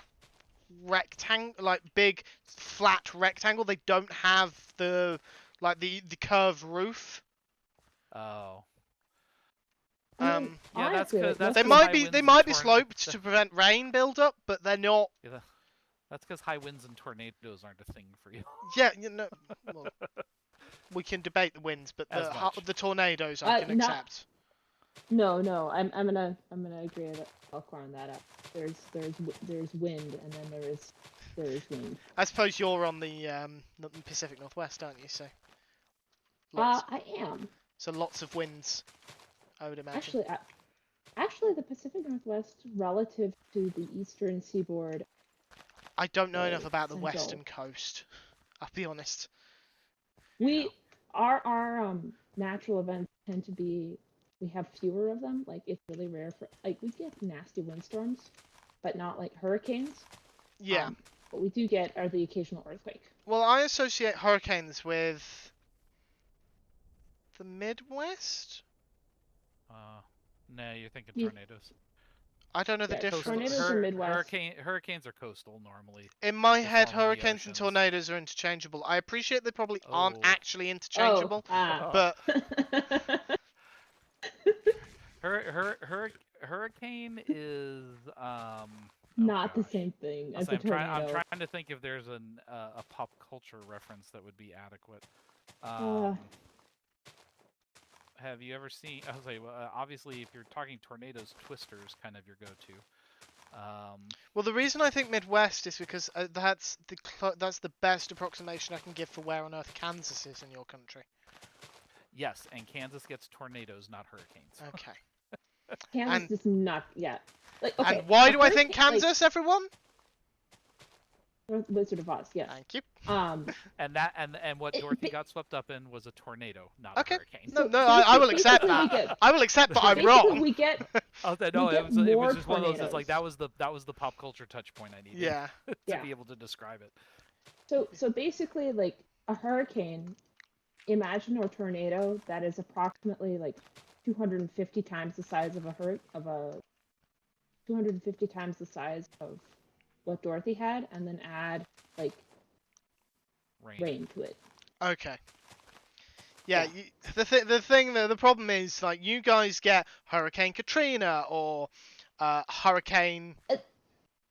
rectangle, like big flat rectangle. They don't have the the curved roof. Oh. I mean, Yeah, that's honestly, because like that's most They of because the might high be winds they and might be sloped to prevent rain build up, but they're not. Yeah, that's because high winds and tornadoes aren't a thing for you Yeah, you know. Well, we can debate the winds, but as much. the tornadoes I can not accept. no. I'm gonna agree with Alcor on that. There's wind, and then there is wind. I suppose you're on the Pacific Northwest, aren't you? So lots, I am so lots of winds, I would imagine. actually the Pacific Northwest relative to the eastern seaboard. I don't know enough about the Central. western coast. I'll be honest. Our natural events tend to be, we have fewer of them. Like it's really rare for, like, we get nasty windstorms, but not like hurricanes. Yeah. What we do get are the occasional earthquake. Well, I associate hurricanes with the Midwest. No, you're thinking You- tornadoes. I don't know the Yeah, difference. tornadoes are Midwest. Hurricanes are coastal normally. In my They head, fall in the hurricanes and oceans. tornadoes are interchangeable. I appreciate they probably aren't Oh. actually interchangeable, but Hurricane is Not the gosh. same thing I'll as say a tornado. I'm trying to think if there's a pop culture reference that would be adequate. Have you ever seen? I was like, obviously, if you're talking tornadoes, Twister's kind of your go-to. well, the reason I think Midwest is because that's the best approximation I can give for where on earth Kansas is in your country. Yes, and Kansas gets tornadoes, not hurricanes. Okay. Kansas and- does not yet. Like, okay, And why a do I think hurricane, Kansas, everyone? like, Wizard of Oz, yes. Thank you. And what Dorothy but- got swept up in was a tornado, not Okay. a hurricane. No, So I will basically accept we that. get- I will accept that I'm basically wrong. we get Oh, we no, get it more was just one of those. It's like tornadoes. that was the pop culture touch point I needed. Yeah. to Yeah. be able to describe it. So basically, like, a hurricane, imagine a tornado that is approximately like 250 times the size of 250 times the size of what Dorothy had, and then add like rain to it. Okay. Yeah. Yeah. The problem is, like, you guys get Hurricane Katrina or Hurricane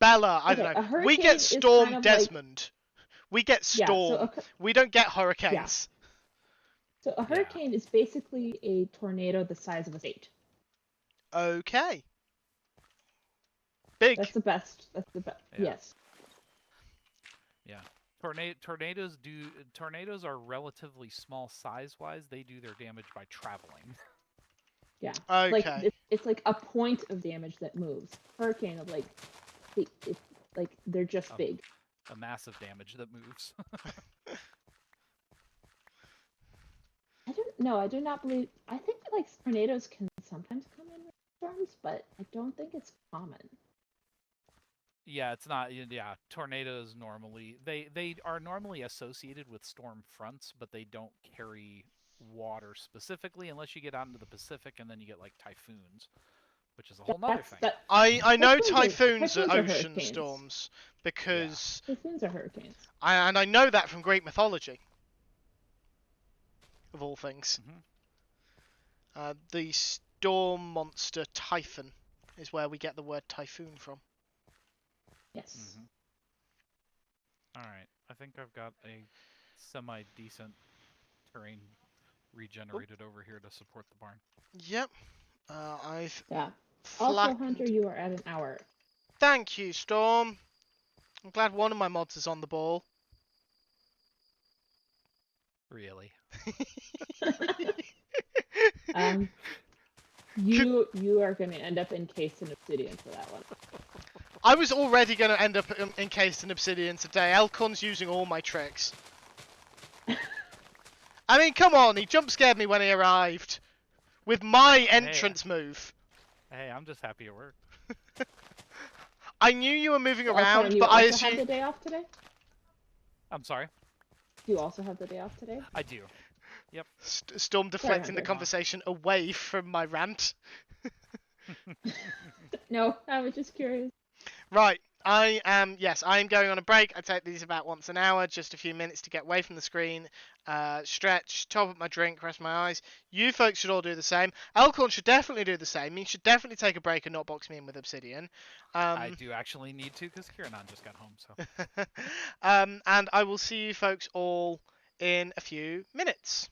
Bella. I okay, don't a know. We hurricane get is Storm kind of Desmond. We get Yeah, so Storm. We don't get hurricanes. So a hurricane is basically a tornado the size of a state. Okay. Big. That's the best. That's the best. Yeah. Yes. Yeah. Tornadoes are relatively small size-wise. They do their damage by traveling. Yeah. Okay. Like it's like a point of damage that moves. Hurricane of like, it's like they're just big. A massive damage that moves. I don't know. I do not believe. I think that, like, tornadoes can sometimes come in with storms, but I don't think it's common. Yeah, it's not. Yeah, tornadoes normally they are normally associated with storm fronts, but they don't carry water specifically unless you get out into the Pacific, and then you get like typhoons, which is a whole nother thing. I know Typhoons typhoons are are ocean hurricanes. storms because Typhoons are hurricanes. I know that from Greek mythology. Of all things. The storm monster Typhon is where we get the word typhoon from. Yes. All right, I think I've got a semi-decent terrain regenerated over here to support the barn. Yep. I've Also, flattened. Hunter, you are at an hour. Thank you, Storm. I'm glad one of my mods is on the ball. Really? You are going to end up encased in obsidian for that one. I was already going to end up encased in obsidian today. Elcon's using all my tricks. I mean, come on, he jump scared me when he arrived. With my entrance move. Hey, I'm just happy it worked. I knew you were moving So, around, Elcon, you but I also assume... have the day off today? I'm sorry? Do you also have the day off today? I do. Yep. Storm deflecting the Hunter. conversation away from my rant. No, I was just curious. Right, I am going on a break. I take these about once an hour, just a few minutes to get away from the screen, stretch, top up my drink, rest my eyes. You folks should all do the same. Elcorn should definitely do the same. You should definitely take a break and not box me in with obsidian. I do actually need to, because Kiranan just got home, so... And I will see you folks all in a few minutes.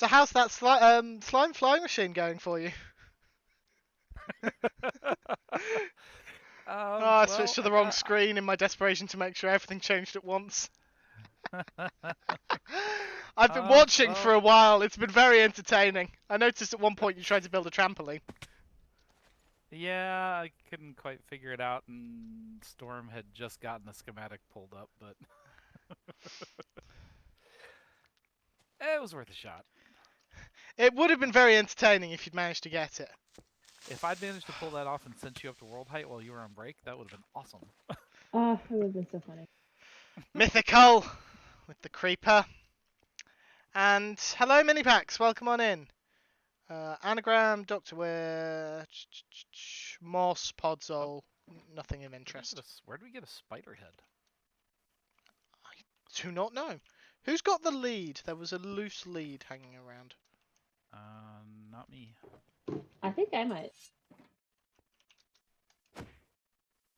So how's that slime flying machine going for you? Oh, I switched to the wrong screen in my desperation to make sure everything changed at once. I've been watching for a while. It's been very entertaining. I noticed at one point you tried to build a trampoline. Yeah, I couldn't quite figure it out, and Storm had just gotten the schematic pulled up, but it was worth a shot. It would have been very entertaining if you'd managed to get it. If I'd managed to pull that off and sent you up to world height while you were on break, that would have been awesome. Oh, it would have been so funny. Mythical with the creeper. And hello, mini packs. Welcome on in. Anagram, Doctor Ware, Moss, Podzol. Nothing of interest. Where do we get a spider head? I do not know. Who's got the lead? There was a loose lead hanging around. Not me. I think I might.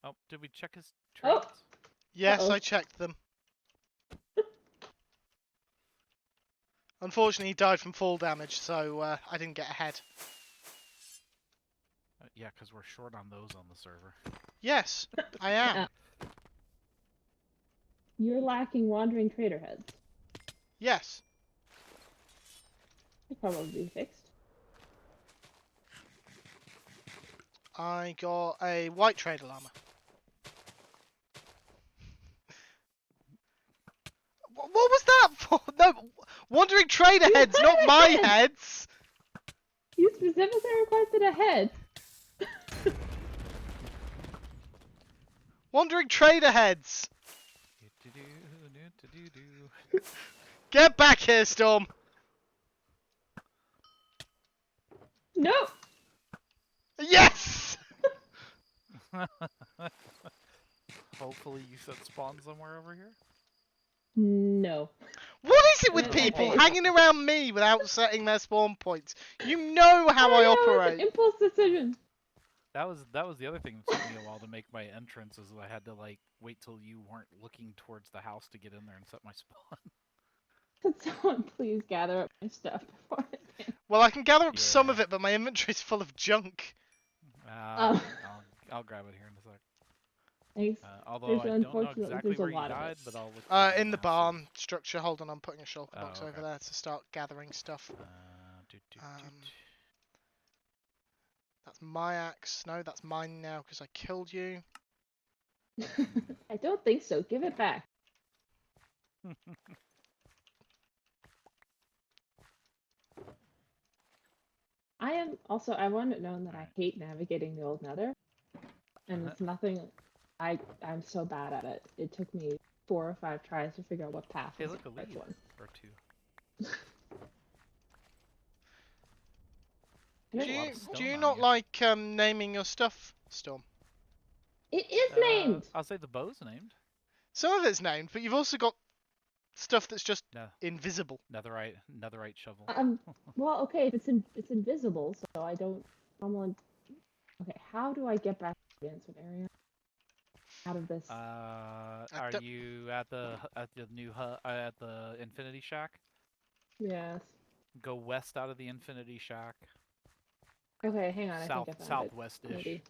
Oh, did we check his traits? Yes, Uh-oh. I checked them. Unfortunately, he died from fall damage, so I didn't get ahead. Yeah, because we're short on those on the server. Yes, I am. You're lacking wandering trader heads. Yes. They'll probably be fixed. I got a white trader llama. What was that for? No, wandering trader heads, not my heads. You specifically requested a head. Wandering trader heads. Get back here, Storm. No. Yes. Hopefully you said spawn somewhere over here. No. What is it with people hanging around me without setting their spawn points? You know how I operate. It's an impulse decision. That was the other thing that took me a while to make my entrance, is I had to like wait till you weren't looking towards the house to get in there and set my spawn. Could someone please gather up my stuff before I can? Well, I can gather up some of it, but my inventory's full of junk. I'll grab it here in a sec. Thanks. Although I don't know exactly where you died, but I'll look. In the barn structure. Hold on, I'm putting a shulker box over there to start gathering stuff. That's my axe. No, that's mine now because I killed you. I don't think so. Give it back. I want it known that I hate navigating the old nether. And it's nothing, I'm so bad at it. It took me 4 or 5 tries to figure out what path Hey, is look, the right one. or 2. Do you not like naming your stuff, Storm? It is named! I'll say the bow's named. Some of it's named, but you've also got stuff that's just invisible. Netherite shovel. Well, okay, if it's invisible, so I don't normally. Okay, how do I get back to the answer area? Out of this. Are you at the new at the Infinity Shack? Yes. Go west out of the Infinity Shack. Okay, hang on. I think I found southwest-ish. Maybe.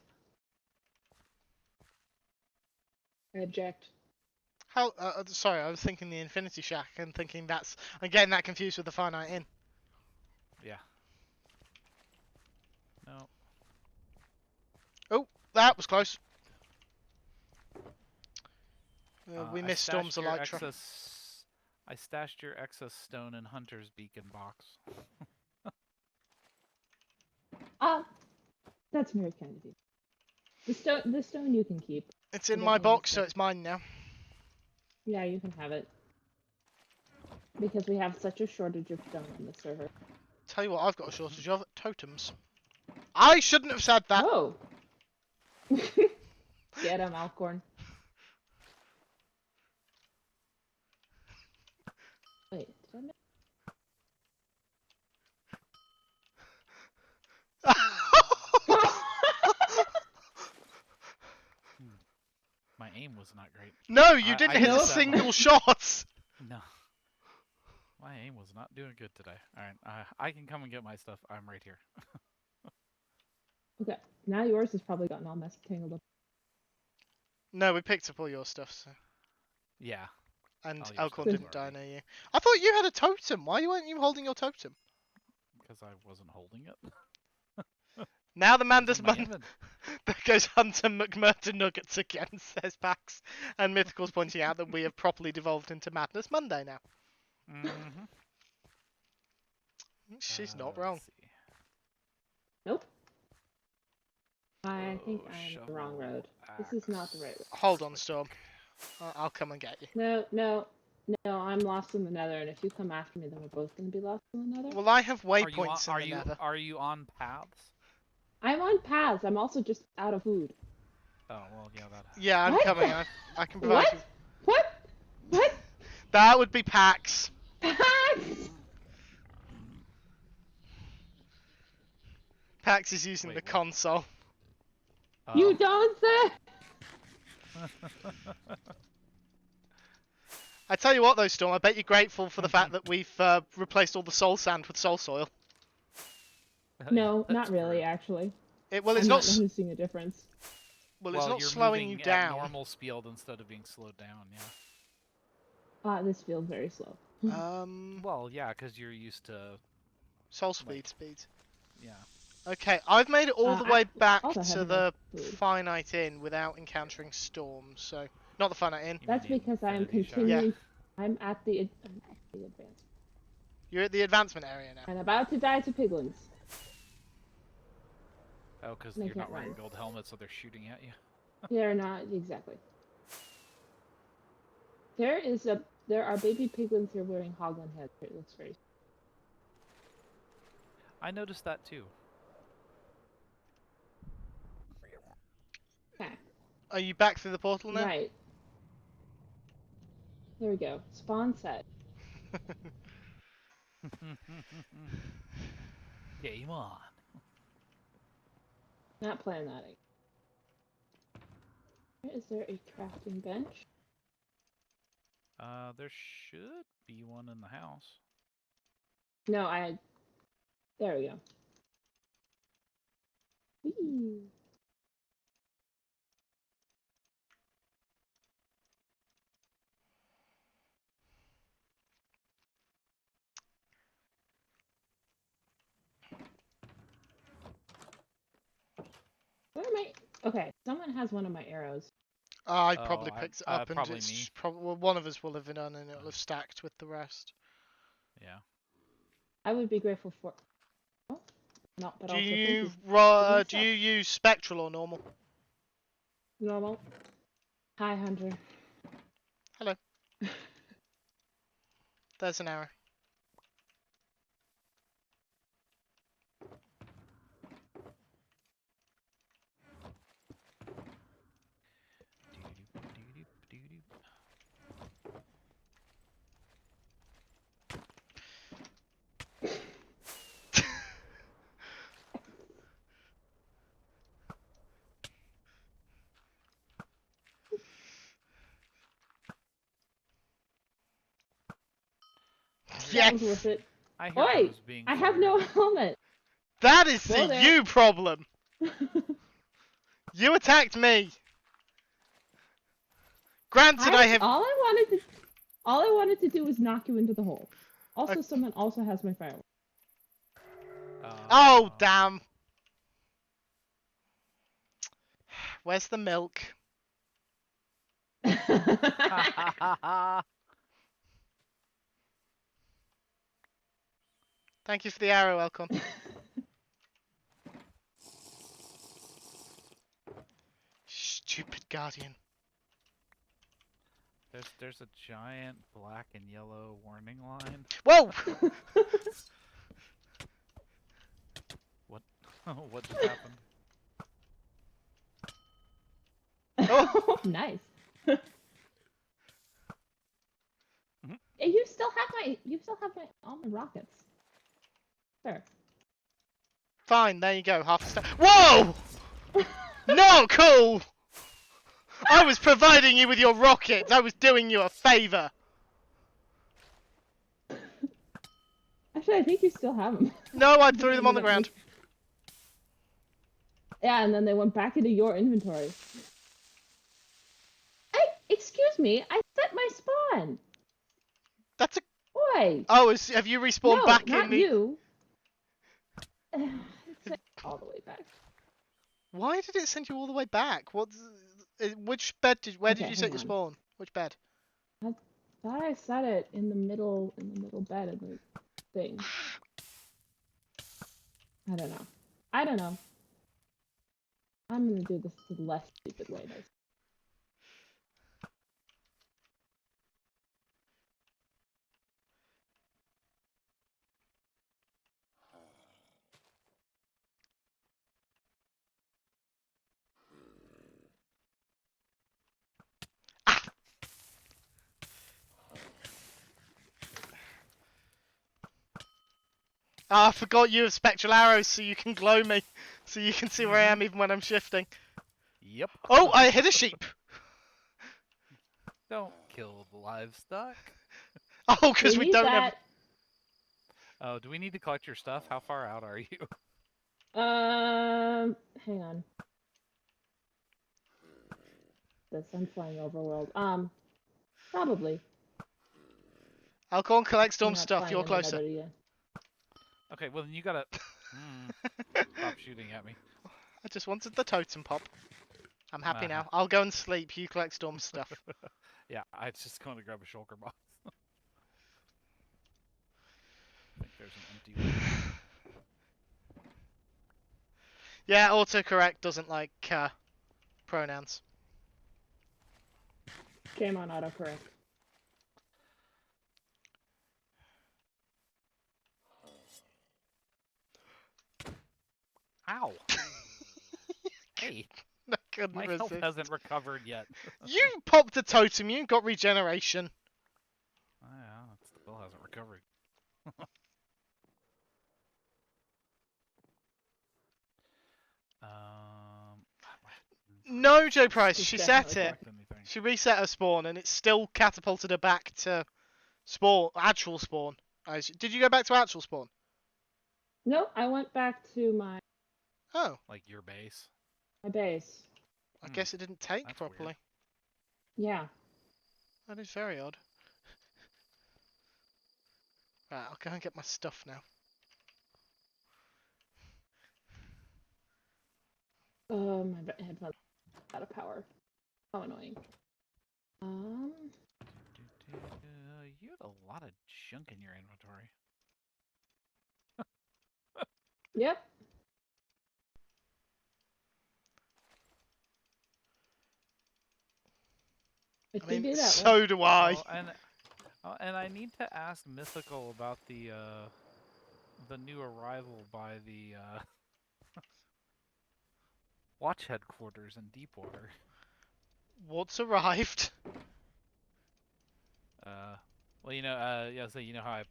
I object. How? Sorry, I was thinking the Infinity Shack and thinking I'm getting that confused with the Finite Inn. Yeah. No. Oh, that was close. We missed Storm's Elytra. I stashed your excess stone in Hunter's Beacon box. That's very kind of you. The stone you can keep. It's in my box, so it's mine now. Yeah, you can have it. Because we have such a shortage of stone on the server. Tell you what, I've got a shortage of totems. I shouldn't have said that. Oh. Get him, Alcorn. Wait, did I miss? My aim was not great. No, you didn't hit a single shot. No. My aim was not doing good today. Alright, I can come and get my stuff. I'm right here. Okay, now yours has probably gotten all messed tangled up. No, we picked up all your stuff, so. Yeah. And All your Elkhorn stuff didn't die already. near you. I thought you had a totem. Why weren't you holding your totem? Because I wasn't holding it. Now the man It was does in my man. inventory. There goes Hunter McMurder Nuggets again, says Pax. And Mythical's pointing out that we have properly devolved into Madness Monday now. Mm-hmm. She's not wrong. Let's see. Nope. I think Whoa, I'm on the wrong shovel, road. This is not the right road. Hold on, Storm. I'll come and get you. No, I'm lost in the nether, and if you come after me, then we're both going to be lost in the nether. Well, I have Are you on, waypoints in the nether. are you on paths? I'm on paths. I'm also just out of food. Oh well, yeah, that. Yeah, I'm What? coming. I can provide you. What? That would be Pax. Paths! Pax is using Wait, the what? console. You don't say! I tell you what, though, Storm. I bet you're grateful for the fact that we've replaced all the soul sand with soul soil. No, That's not really, true. actually. Well, I'm it's not not. noticing a difference. Well, it's not you're slowing moving you down. at normal speed instead of being slowed down. Yeah. This feels very slow. Well, yeah, because you're used to. Soul speed. Yeah. Okay, I've made it all the way back also to have the no food. Finite Inn without encountering storms. So, not the Finite Inn. You That's mean because I'm Infinity Shack? continuing. I'm at the advance. You're at the advancement area now. And about to die to piglins. Oh, because And I you're not can't wearing run. gold helmets, so they're shooting at you. They're not exactly. There are baby piglins here wearing hoglin heads. It looks very. I noticed that too. Okay. Are you back through the portal now? Right. There we go. Spawn set. Game on. Not playing that. Is there a crafting bench? There should be one in the house. No, there we go. Whee! Where am I? Okay, someone has one of my arrows. I probably picked it up, and probably it's me. well, one of us will have done, and it'll have stacked with the rest. Yeah. I would be grateful for. Oh, no, but Do also you thank do you use spectral or normal? Normal. Hi, Hunter. Hello. There's an arrow. That was worth it. I hear Oi! those being I have fired. no helmet. That is Well, the there. you problem. You attacked me. Granted, I have. All I wanted to do was knock you into the hole. Also, someone also has my firework. Oh damn! Where's the milk? Thank you for the arrow, Elcon. Stupid guardian. There's a giant black and yellow warning line. Whoa! What? What just happened? Oh! Nice. Mhm. You still have all my rockets. There. Fine, there you go. Half a stack. Whoa! No, cool! I was providing you with your rockets. I was doing you a favour. Actually, I think you still have them. No, I You threw them on the ended up ground. Yeah, and then they went back into your inventory. Hey, excuse me, I set my spawn. That's a... Boy, Oh, have you respawned no, back in not the... you. It sent all the way back. Why did it send you all the way back? Which bed did... Where did Okay, you set hang your on. spawn? Which bed? I thought I set it in the middle bed of the thing. I don't know. I don't know. I'm gonna do this the less stupid way. Ah, I forgot you have spectral arrows so you can glow me. So you can see where I am even when I'm shifting. Yep. Oh, I hit a sheep. Don't kill the livestock. Oh, because We we need don't have... that. Oh, do we need to collect your stuff? How far out are you? Hang on. This I'm flying overworld. Probably. I'll go and collect I'm Storm not stuff. flying You're in the closer. nether yet. Okay, well then you gotta stop shooting at me. I just wanted the totem pop. I'm happy Uh-huh. now. I'll go and sleep. You collect Storm stuff. Yeah, I was just going to grab a shulker box. I think there's an empty one. Yeah, autocorrect doesn't like pronouns. Shame on autocorrect. Ow! Hey, I couldn't my health resist. hasn't recovered yet. You popped a totem. You got regeneration. Oh, yeah, it still hasn't recovered. No, Joe Price. It's She definitely set it. correct. Anything. She reset her spawn, and it still catapulted her back to spawn, actual spawn. Did you go back to actual spawn? No, I went back to Oh, Like your base. my base. I guess it didn't take That's properly. weird. Yeah. That is very odd. Right, I'll go and get my stuff now. My headphones are out of power. How annoying. You have a lot of junk in your inventory. Yep. I mean, do that so do I. And I need to ask Mythical about the new arrival by the watch headquarters in Deepwater. What's arrived? Well, yeah, so you know how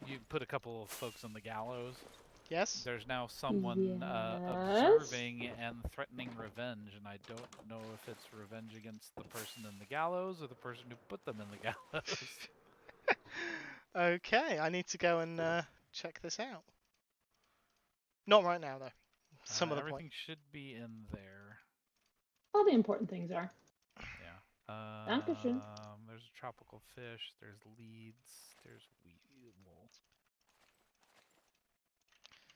you put a couple of folks on the gallows. Yes. There's now someone Yes. observing and threatening revenge, and I don't know if it's revenge against the person in the gallows or the person who put them in the gallows. Okay, I need to go and check this out. Not right now, though. Some other Everything point. should be in there. All the important things are. Yeah. Dankeschön. There's a tropical fish. There's leads. There's weevil.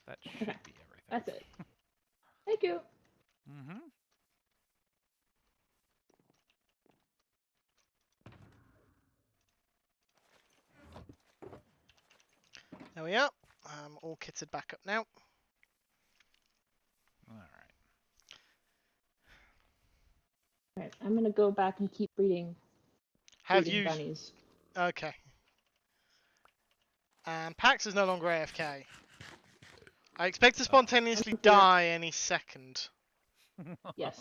That should Okay, be everything. that's it. Thank you. Mm-hmm. There we are. I'm all kitted back up now. All right. Alright, I'm gonna go back and keep breeding bunnies. Okay. And Pax is no longer AFK. I expect to spontaneously die any second. Yes.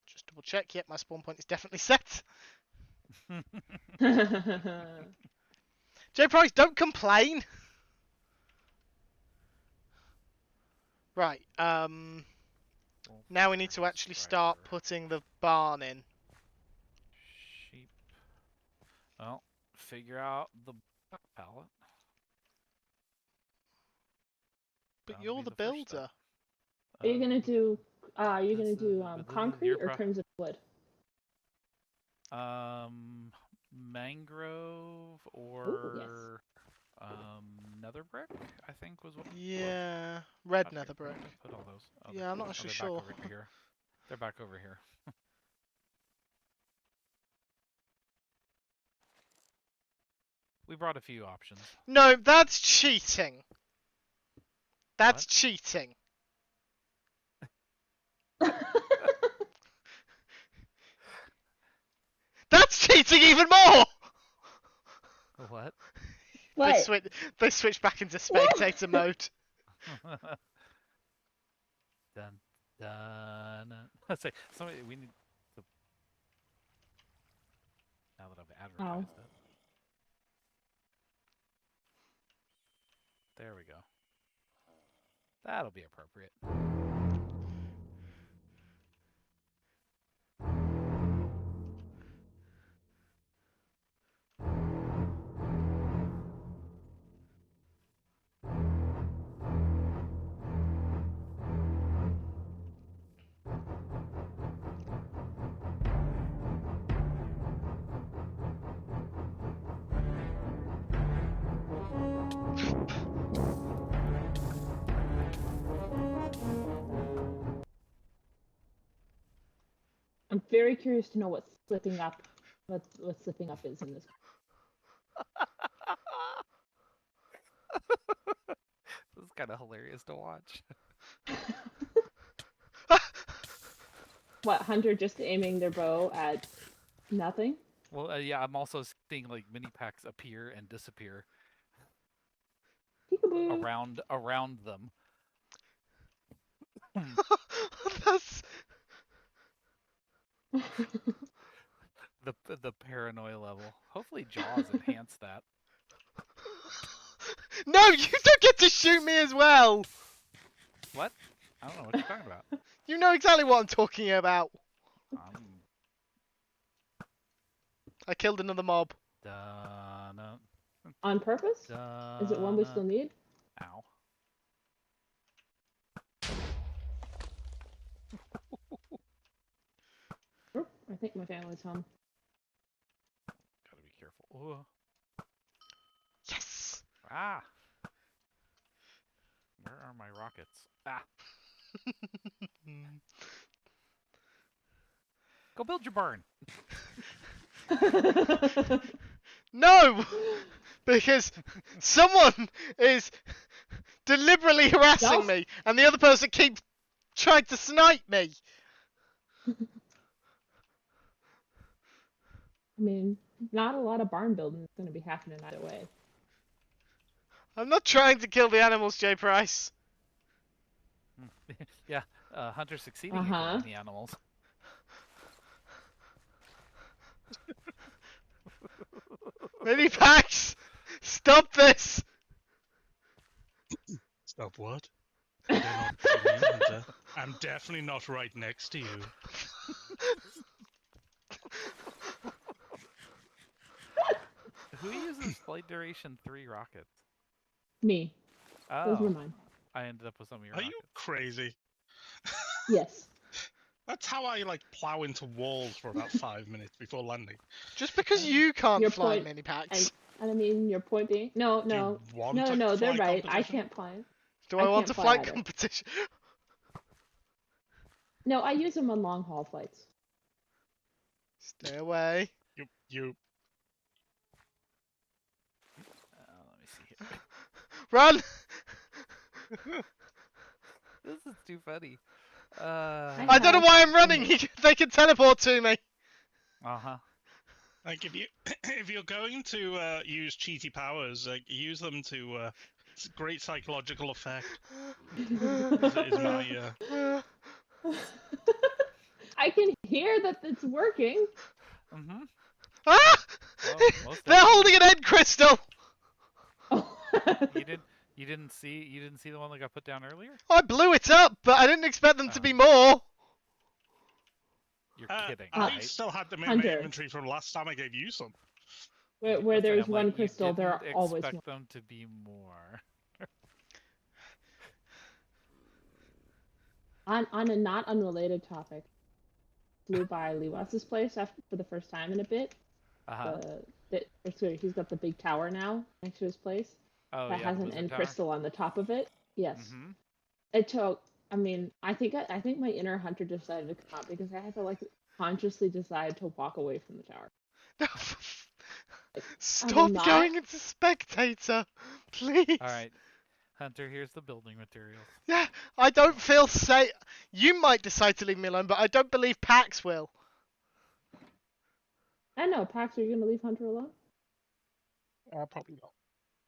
Just double check. Yep, my spawn point is definitely set. Joe Price, don't complain. Right. Now we need to actually start putting the barn in. Sheep. figure out the pallet. But That'll you're be the the first step. builder. Are you gonna do? Are you gonna this do is- concrete or your crimson wood? Mangrove yes. or nether brick, I think was what. Yeah, red Okay, nether where brick. did I put all those? Oh, Yeah, I'm not they're actually back sure. over here. They're back over here. We brought a few options. No, that's cheating. That's What? cheating. That's cheating even more. What? What? They switch back into spectator mode. Dun dun. Let's say somebody. We need to. Now that I've advertised it. There we go. That'll be appropriate. I'm very curious to know what slipping up, what slipping up is in this. This is kind of hilarious to watch. What, Hunter just aiming their bow at nothing? Well, yeah, I'm also seeing like mini packs appear and disappear Peekaboo. around them. That's... the paranoia level. Hopefully Jaws enhanced that. No, you don't get to shoot me as well. What? I don't know what you're talking about. You know exactly what I'm talking about. I killed another mob. On purpose? Is it one we still need? Ow. Oh, I think my family's home. Gotta be careful. Ooh. Yes. Ah. Where are my rockets? Ah. Go build your barn. No, because someone is deliberately harassing me, and the other person keeps trying to snipe me. I mean, not a lot of barn building is going to be happening either way. I'm not trying to kill the animals, J. Price. Yeah, Hunter succeeding in killing the animals. Mini packs, stop this! Stop what? They're not killing you, Hunter. I'm definitely not right next to you. Who uses flight duration 3 rockets? Me. Oh, Those were mine. I ended up with some of your Are rockets. you crazy? Yes. That's how I like plow into walls for about 5 minutes before landing. Just because you can't Your fly point- mini packs. And I mean, your point being, no, Do you want a they're fly right. I competition? can't fly. Do I I want can't a fly flight either. competition? No, I use them on long haul flights. Stay away. You. Let me see here. Run! This is too funny. I don't know why I'm running. They can teleport to me. Uh-huh. Like if you're going to use cheaty powers, use them to it's a great psychological effect. Is my I can hear that it's working. Mm-hmm. Ah! Well, most They're definitely. holding an end crystal. You didn't see the one that got put down earlier? I blew it up, but I didn't expect them to be more. You're kidding, I right? still had them in my Hunter. inventory from last time I gave you some. Where Let's say, there's I'm one like, you crystal, there are didn't always expect more. them to be more. On a not unrelated topic, flew by Liwas's place for the first time in a bit. He's got the big tower now next to his place Oh that yeah, has the an wizard end tower. crystal on the top of it. Yes. Mm-hmm. It took. I mean, I think my inner hunter decided to come out because I had to like consciously decide to walk away from the tower. Stop not- going into spectator, please. All right, Hunter. Here's the building materials. Yeah, I don't feel safe. You might decide to leave me alone, but I don't believe Pax will. I know, Pax. Are you gonna leave Hunter alone? Probably not.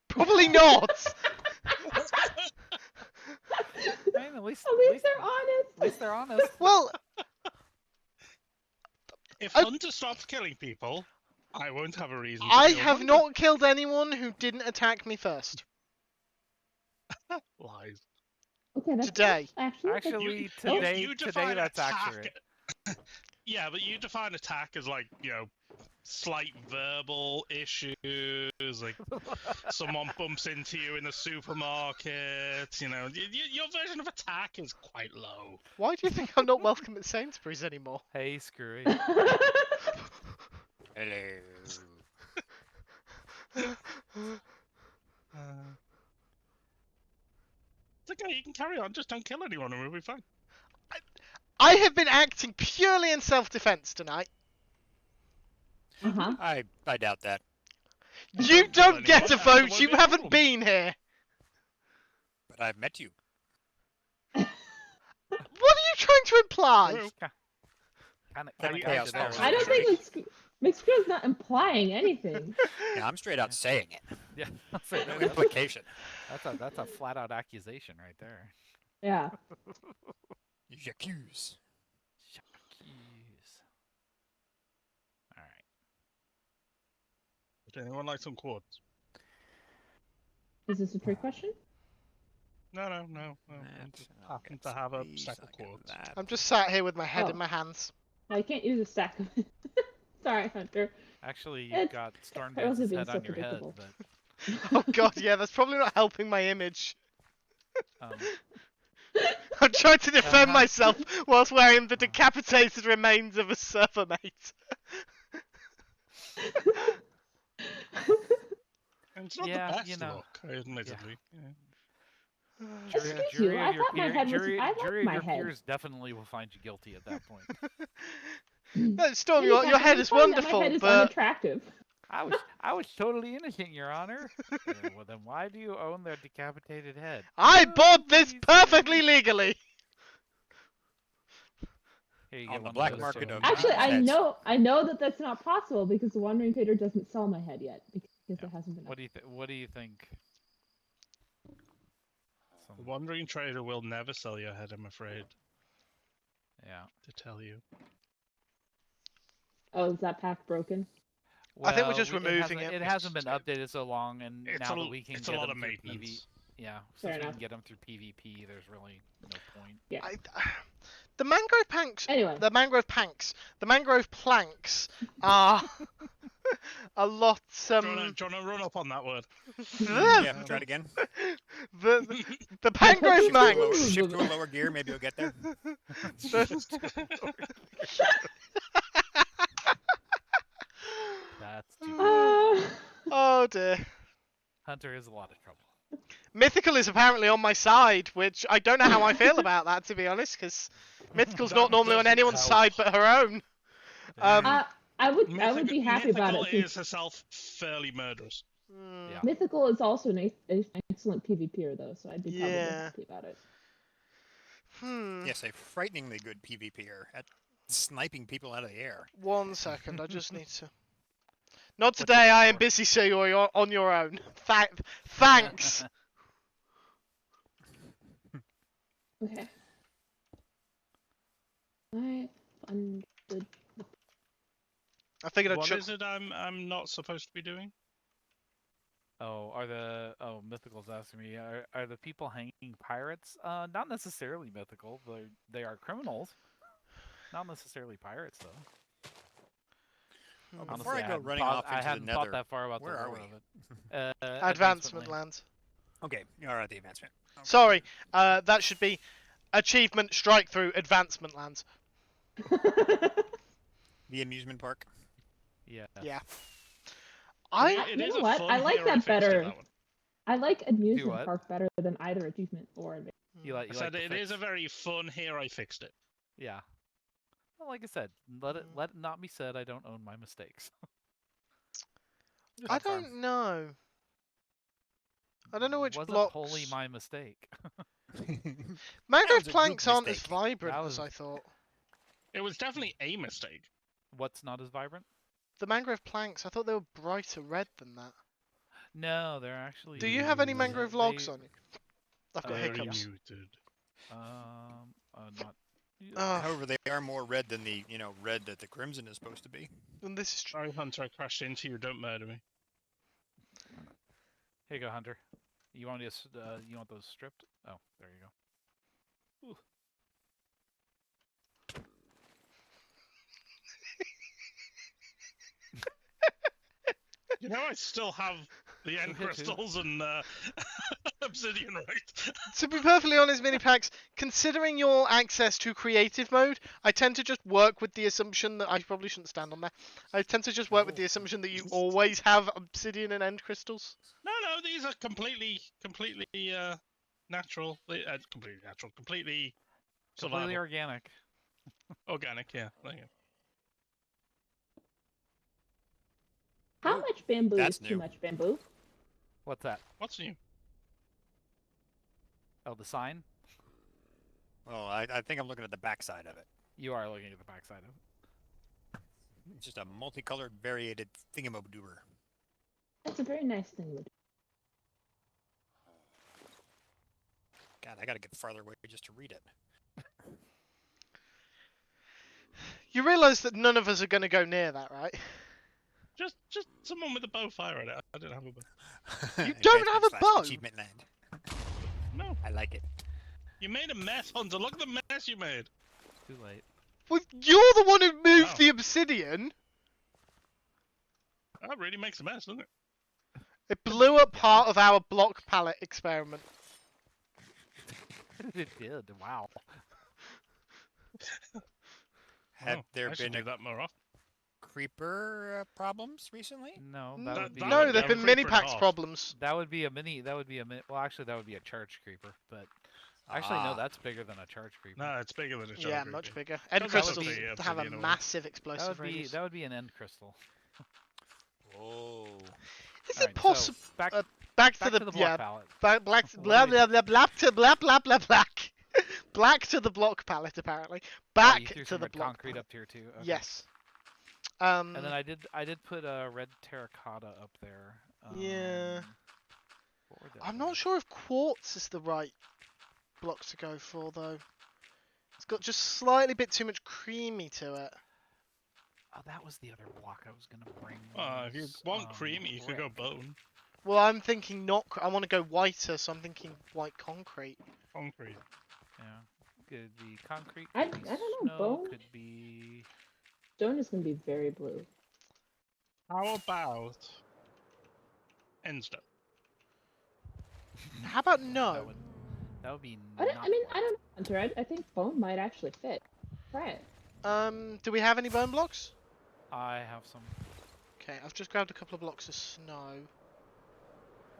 Probably not. I mean, at least they're honest. At least they're honest. Well, If Hunter stops killing people, I won't have a reason to I kill have Hunter. not killed anyone who didn't attack me first. Lies. Okay, that's Today. Actually, today define that's attack. accurate. Yeah, but you define attack as like, slight verbal issues, like someone bumps into you in the supermarket, your version of attack is quite low. Why do you think I'm not welcome at Sainsbury's anymore? Hey, Screwy. Hello. It's okay, you can carry on, just don't kill anyone and we'll be fine. I have been acting purely in self-defense tonight. Uh-huh. I doubt that. You Don't kill don't get a anyone, there vote. won't You be a haven't problem. been here. But I've met you. What are you trying to imply? True. Kind of Chaos did that follows I don't Sorry. think McScrew's not implying anything. Yeah, I'm straight out saying it. Yeah, I'll say No that. implication. That's a flat out accusation right there. Yeah. J'accuse. Jeez. All right. Would anyone like some quartz? Is this a trick question? No. I just happen to have a stack of quartz. I'm just sat here with my head Oh. in my hands. I can't use a stack of it. Sorry, Hunter. Actually, you've It's- got Storm I wasn't Dance's being head so on your head, predictable. but Oh god, yeah, that's probably not helping my image. um, I'm trying to defend Uh-huh. myself whilst wearing the decapitated remains of a server mate. And it's not Yeah, the best you know. look, admittedly. Yeah. Excuse jury you, of I your thought my head was- jury, I like jury of my your head. peers definitely will find you guilty at that point. No, Storm, Maybe your head I'm is finding that wonderful, My head is but unattractive. I was totally innocent, Your Honor. Yeah, well, then why do you own their decapitated head? I Oh, bought this easy. perfectly legally. Here, you On get the one black of those market too. of- Actually, I Heads. know that that's not possible because the Wandering Trader doesn't sell my head yet because Yeah. it hasn't been. What do you think? The Wandering Trader will never sell your head, I'm afraid, Yeah. to tell you. Oh, is that pack broken? I think we're Well, just removing it. it. It hasn't been updated so long, and It's now a, that we can it's get a lot them of through PV, maintenance. yeah, Fair since we enough. can get them through PvP, there's really no point. The mangrove planks. Anyway. The mangrove planks are a lot. Do you want to run up on that word? Yeah, try it again. The mangrove Shift to, a lower, planks. shift to a lower gear, maybe you'll get there. That's too bad. Oh dear. Hunter is a lot of trouble. Mythical is apparently on my side, which I don't know how I feel about that, to be honest, because Mythical's That not normally on doesn't anyone's help. side but her own. I would be happy about Mythical it. Since is herself fairly murderous. Yeah. Mythical is also an excellent PvPer though, so I'd be probably Yeah. happy about it. Yes, a frighteningly good PvPer at sniping people out of the air. 1 second, I just need to. Not What's it today. good I am for? busy, so you're on your own. Thanks. Okay. I understood. I figured I'd What chuck. is it I'm not supposed to be doing? Mythical's asking me, are the people hanging pirates? Not necessarily mythical, but they are criminals. Not necessarily pirates though. Oh, Hmm. before Honestly, I go running thought, off I into the hadn't nether, thought that far about where the are lore we? of it. Advancement lands. Okay, you are at the advancement. Okay. Sorry, that should be achievement strike through advancement lands. The amusement park. Yeah. Yeah. It You is know a what? fun I like here. I that fixed it, better. that one. I like amusement what? park better than either achievement or advancement. You like I you said like the it is fix? a very fun here. I fixed it. Yeah. Well, like I said, let it not be said. I don't own my mistakes. I Platform. don't know. I don't know which Wasn't blocks. wholly my mistake. Mangrove was a group planks aren't as mistake. vibrant That as was- I thought. It was definitely a mistake. What's not as vibrant? The mangrove planks, I thought they were brighter red than that. No, they're actually. Do you have any they- mangrove logs they- on you? I've got Very hiccups. muted. Not. Ugh. However, they are more red than the red that the crimson is supposed to be. And this is Sorry, Hunter, I crashed into you. Don't murder me. Here you go, Hunter. You want you want those stripped? Oh, there you go. Ooh. You know, I still have the end Me too. crystals and obsidian, right? To be perfectly honest, Minipax, considering your access to creative mode, I tend to just work with the assumption that I probably shouldn't stand on there. I tend to just work with the assumption that you always have obsidian and end crystals. No, these are completely natural. Completely natural. Completely Completely survival. organic. Organic, yeah. There you go. How Ooh, much bamboo that's is too new. much bamboo? What's that? What's new? Oh, the sign. Well, I think I'm looking at the backside of it. You are looking at the backside of it. It's just a multicolored, variated thingamaboober. That's a very nice thing to do. God, I gotta get farther away just to read it. You realise that none of us are going to go near that, right? Just someone with a bow fire at it. I don't have a bow. You don't have a Advancement bow? / Achievement land. No. I like it. You made a mess, Hunter. Look at the mess you made. Too late. Well, you're the one who moved Wow. the obsidian. That really makes a mess, doesn't it? It blew up part of our block palette experiment. It did. Wow. Had Oh, there I should been do that more often. creeper problems recently? No, Mm, that That- would be. that No, would there've be a been creeper mini and a packs half. problems. That would be a mini. That would be a mini. Well, actually, that would be a charge creeper. But actually, no, that's bigger than a charge creeper. No, it's bigger than a Yeah, charge much creeper. bigger. End Does have crystals the have a obsidian away. massive that explosive would be radius. that would be an end crystal. Whoa. Is Alright, it possible? So back Back to back the, to the block yeah, palette. black What blah do we- blah blah black to blah blah blah black. Black to the block palette apparently. Oh, Back you threw to some the red block. concrete palette. up here too. Okay. Yes. And then I did put a red terracotta up there. Yeah. What were the I'm other- not sure if quartz is the right block to go for though. It's got just slightly bit too much creamy to it. Oh, that was the other block I was gonna bring. If you was, want creamy, you could go brick. bone. Well, I'm thinking not. I want to go whiter, so I'm thinking white concrete. Concrete. Yeah. Could be concrete. I Could be don't know, snow, bone? Could be. Stone is going to be very blue. How about endstone? How about That no? would. That would be. I not mean, white. I don't know, Hunter. I think bone might actually fit. Try it. Do we have any bone blocks? I have some. Okay, I've just grabbed a couple of blocks of snow.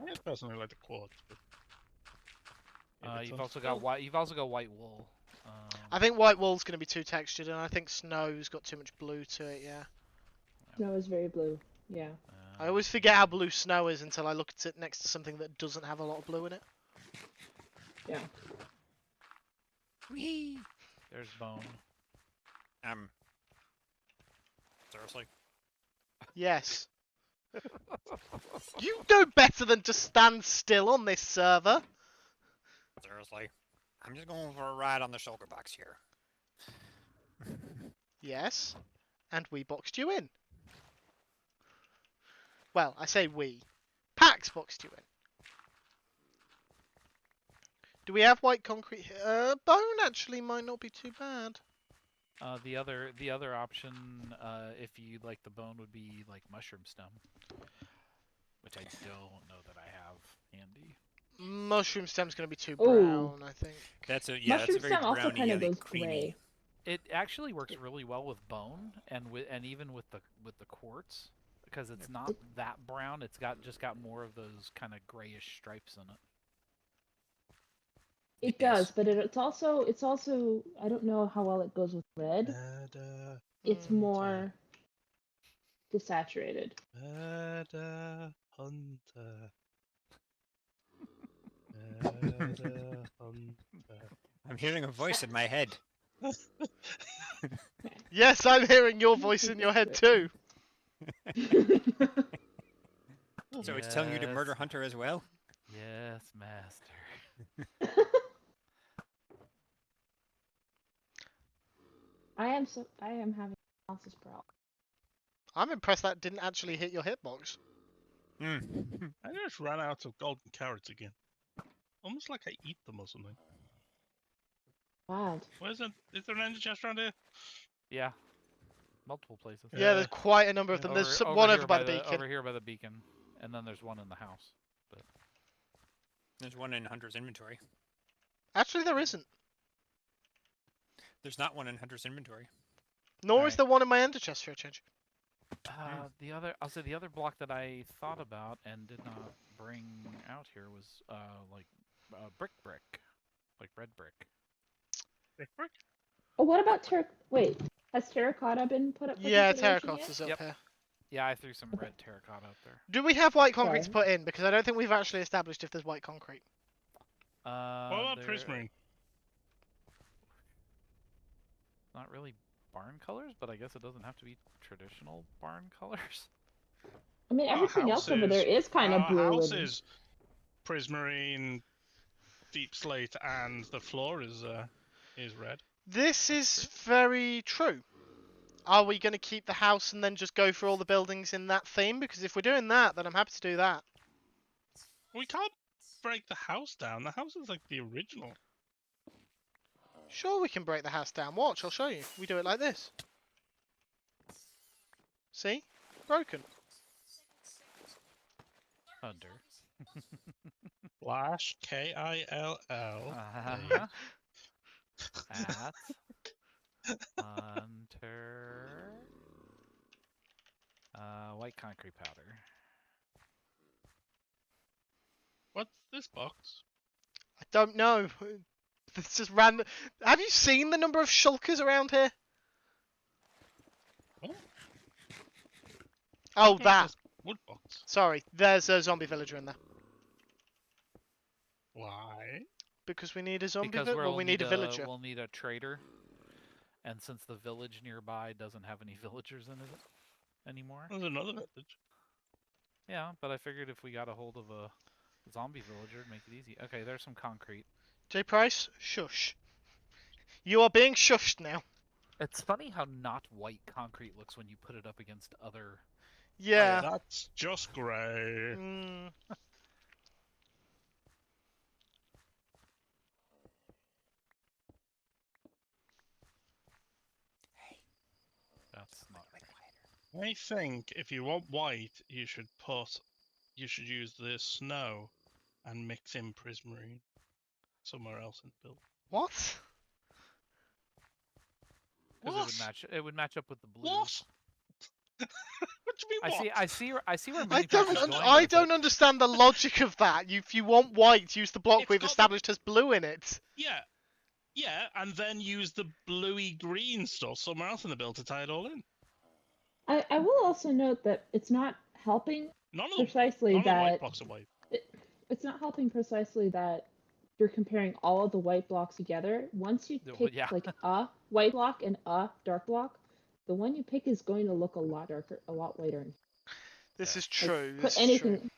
I personally like the quartz, but if it's You've on also stone- got white. You've also got white wool. I think white wool's going to be too textured, and I think snow's got too much blue to it. Yeah. Snow is very blue. Yeah. I always forget how blue snow is until I look at it next to something that doesn't have a lot of blue in it. Yeah. Whee! There's bone. Seriously? Yes. You know better than to stand still on this server. Seriously? I'm just going for a ride on the shulker box here. Yes. And we boxed you in. Well, I say we. Pax boxed you in. Do we have white concrete here? Bone actually might not be too bad. The other option, if you like the bone, would be like mushroom stem, which I don't know that I have handy. Mushroom stem's going to be too Ooh. brown, I think. That's a Mushroom very stem also browny, kind of yummy, goes creamy. gray. It actually works really well with bone and even with the quartz, because it's not that brown. It's just got more of those kind of grayish stripes in it. It does, but it's also I don't know how well it goes with red. It's more desaturated. Murder hunter. Murder hunter. I'm hearing a voice in my head. Yes, I'm hearing your voice in your head too. So it's telling you to murder Hunter as well? Yes, master. I am having analysis paralysis. I'm impressed that didn't actually hit your hitbox. Hmm. I just ran out of golden carrots again. Almost like I eat them or something. Bad. Is there an energy chest around here? Yeah, multiple places. Yeah, there's quite a number of them. There's one over by the beacon. Over here by the beacon, and then there's one in the house. But There's one in Hunter's inventory. Actually, there isn't. There's not one in Hunter's inventory. Nor is there one in my ender chest for a change. I'll say the other block that I thought about and did not bring out here was like brick, like red brick. Brick? Oh, what about wait, has terracotta been put up for Yeah, consideration terracotta's yet? up here. Yeah, I threw some red terracotta up there. Do we have white concrete to Okay. put in? Because I don't think we've actually established if there's white concrete. What about prismarine? Not really barn colors, but I guess it doesn't have to be traditional barn colors. I mean, everything else over there is kind of blue. Our house is prismarine, deep slate, and the floor is red. This is very true. Are we going to keep the house and then just go for all the buildings in that theme? Because if we're doing that, then I'm happy to do that. We can't break the house down. The house is like the original. Sure, we can break the house down. Watch, I'll show you. We do it like this. See? Broken. Thunder. Flash KILL. At Hunter. White concrete powder. What's this box? I don't know. This is random. Have you seen the number of shulkers around here? What? Oh, that. Wood box. Sorry, there's a zombie villager in there. Why? Because we need a zombie Because villager. Well, we need a villager. We'll need a trader. And since the village nearby doesn't have any villagers in it anymore. There's another village. Yeah, but I figured if we got a hold of a zombie villager, it'd make it easy. Okay, there's some concrete. J Price, shush. You are being shushed now. It's funny how not white concrete looks when you put it up against other... Yeah. That's just grey. That's not right. I think if you want white, you should use the snow and mix in prismarine somewhere else in the build. What? Because it would match up with the blue. What? What do you mean? What? I see where I manufacturers don't. going I with don't it. understand the logic of that. If you want white, use the block It's we've got the- established has blue in it. Yeah, and then use the bluey green stuff somewhere else in the build to tie it all in. I will also note that it's not helping None of the precisely white that blocks are white. it's not helping precisely that you're comparing all of the white blocks together. Once you Yeah, pick yeah. like a white block and a dark block, the one you pick is going to look a lot darker, a lot whiter. This is Like, true. put This is anything. true.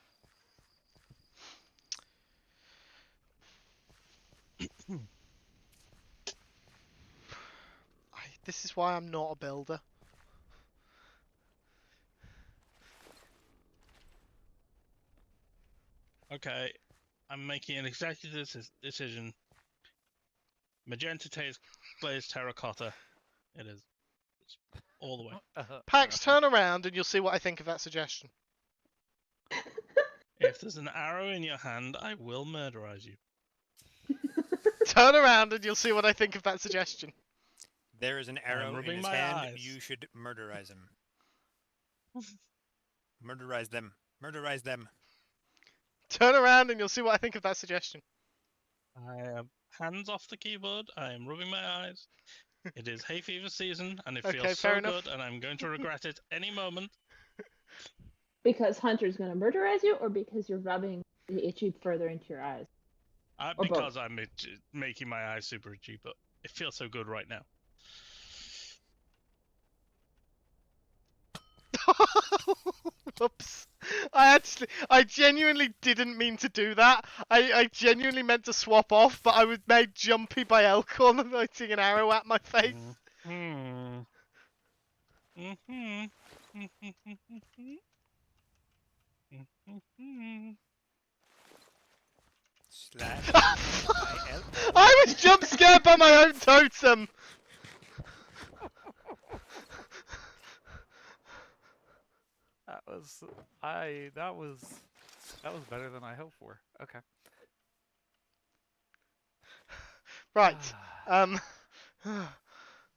This is why I'm not a builder. Okay, I'm making an executive decision. Magenta glazed terracotta It is. It's all the way. Pax, turn around and you'll see what I think of that suggestion. If there's an arrow in your hand, I will murderize you. Turn around and you'll see what I think of that suggestion. There is an arrow in rubbing his my hand. eyes. You should murderize him. Murderize them. Murderize them. Turn around and you'll see what I think of that suggestion. I have hands off the keyboard. I am rubbing my eyes. It is hay fever season, and it Okay, feels fair so enough. good, and I'm going to regret it any moment. Because Hunter's gonna murderize you, or because you're rubbing the itchy further into your eyes? Or Because I'm making my eyes super itchy, but it feels so good right now. Whoops. I genuinely didn't mean to do that. I genuinely meant to swap off, but I was made jumpy by Elkhorn lighting an arrow at my face. Mm-hmm. Slash. I was jump scared by my own totem. That was better than I hoped for. Okay. Right.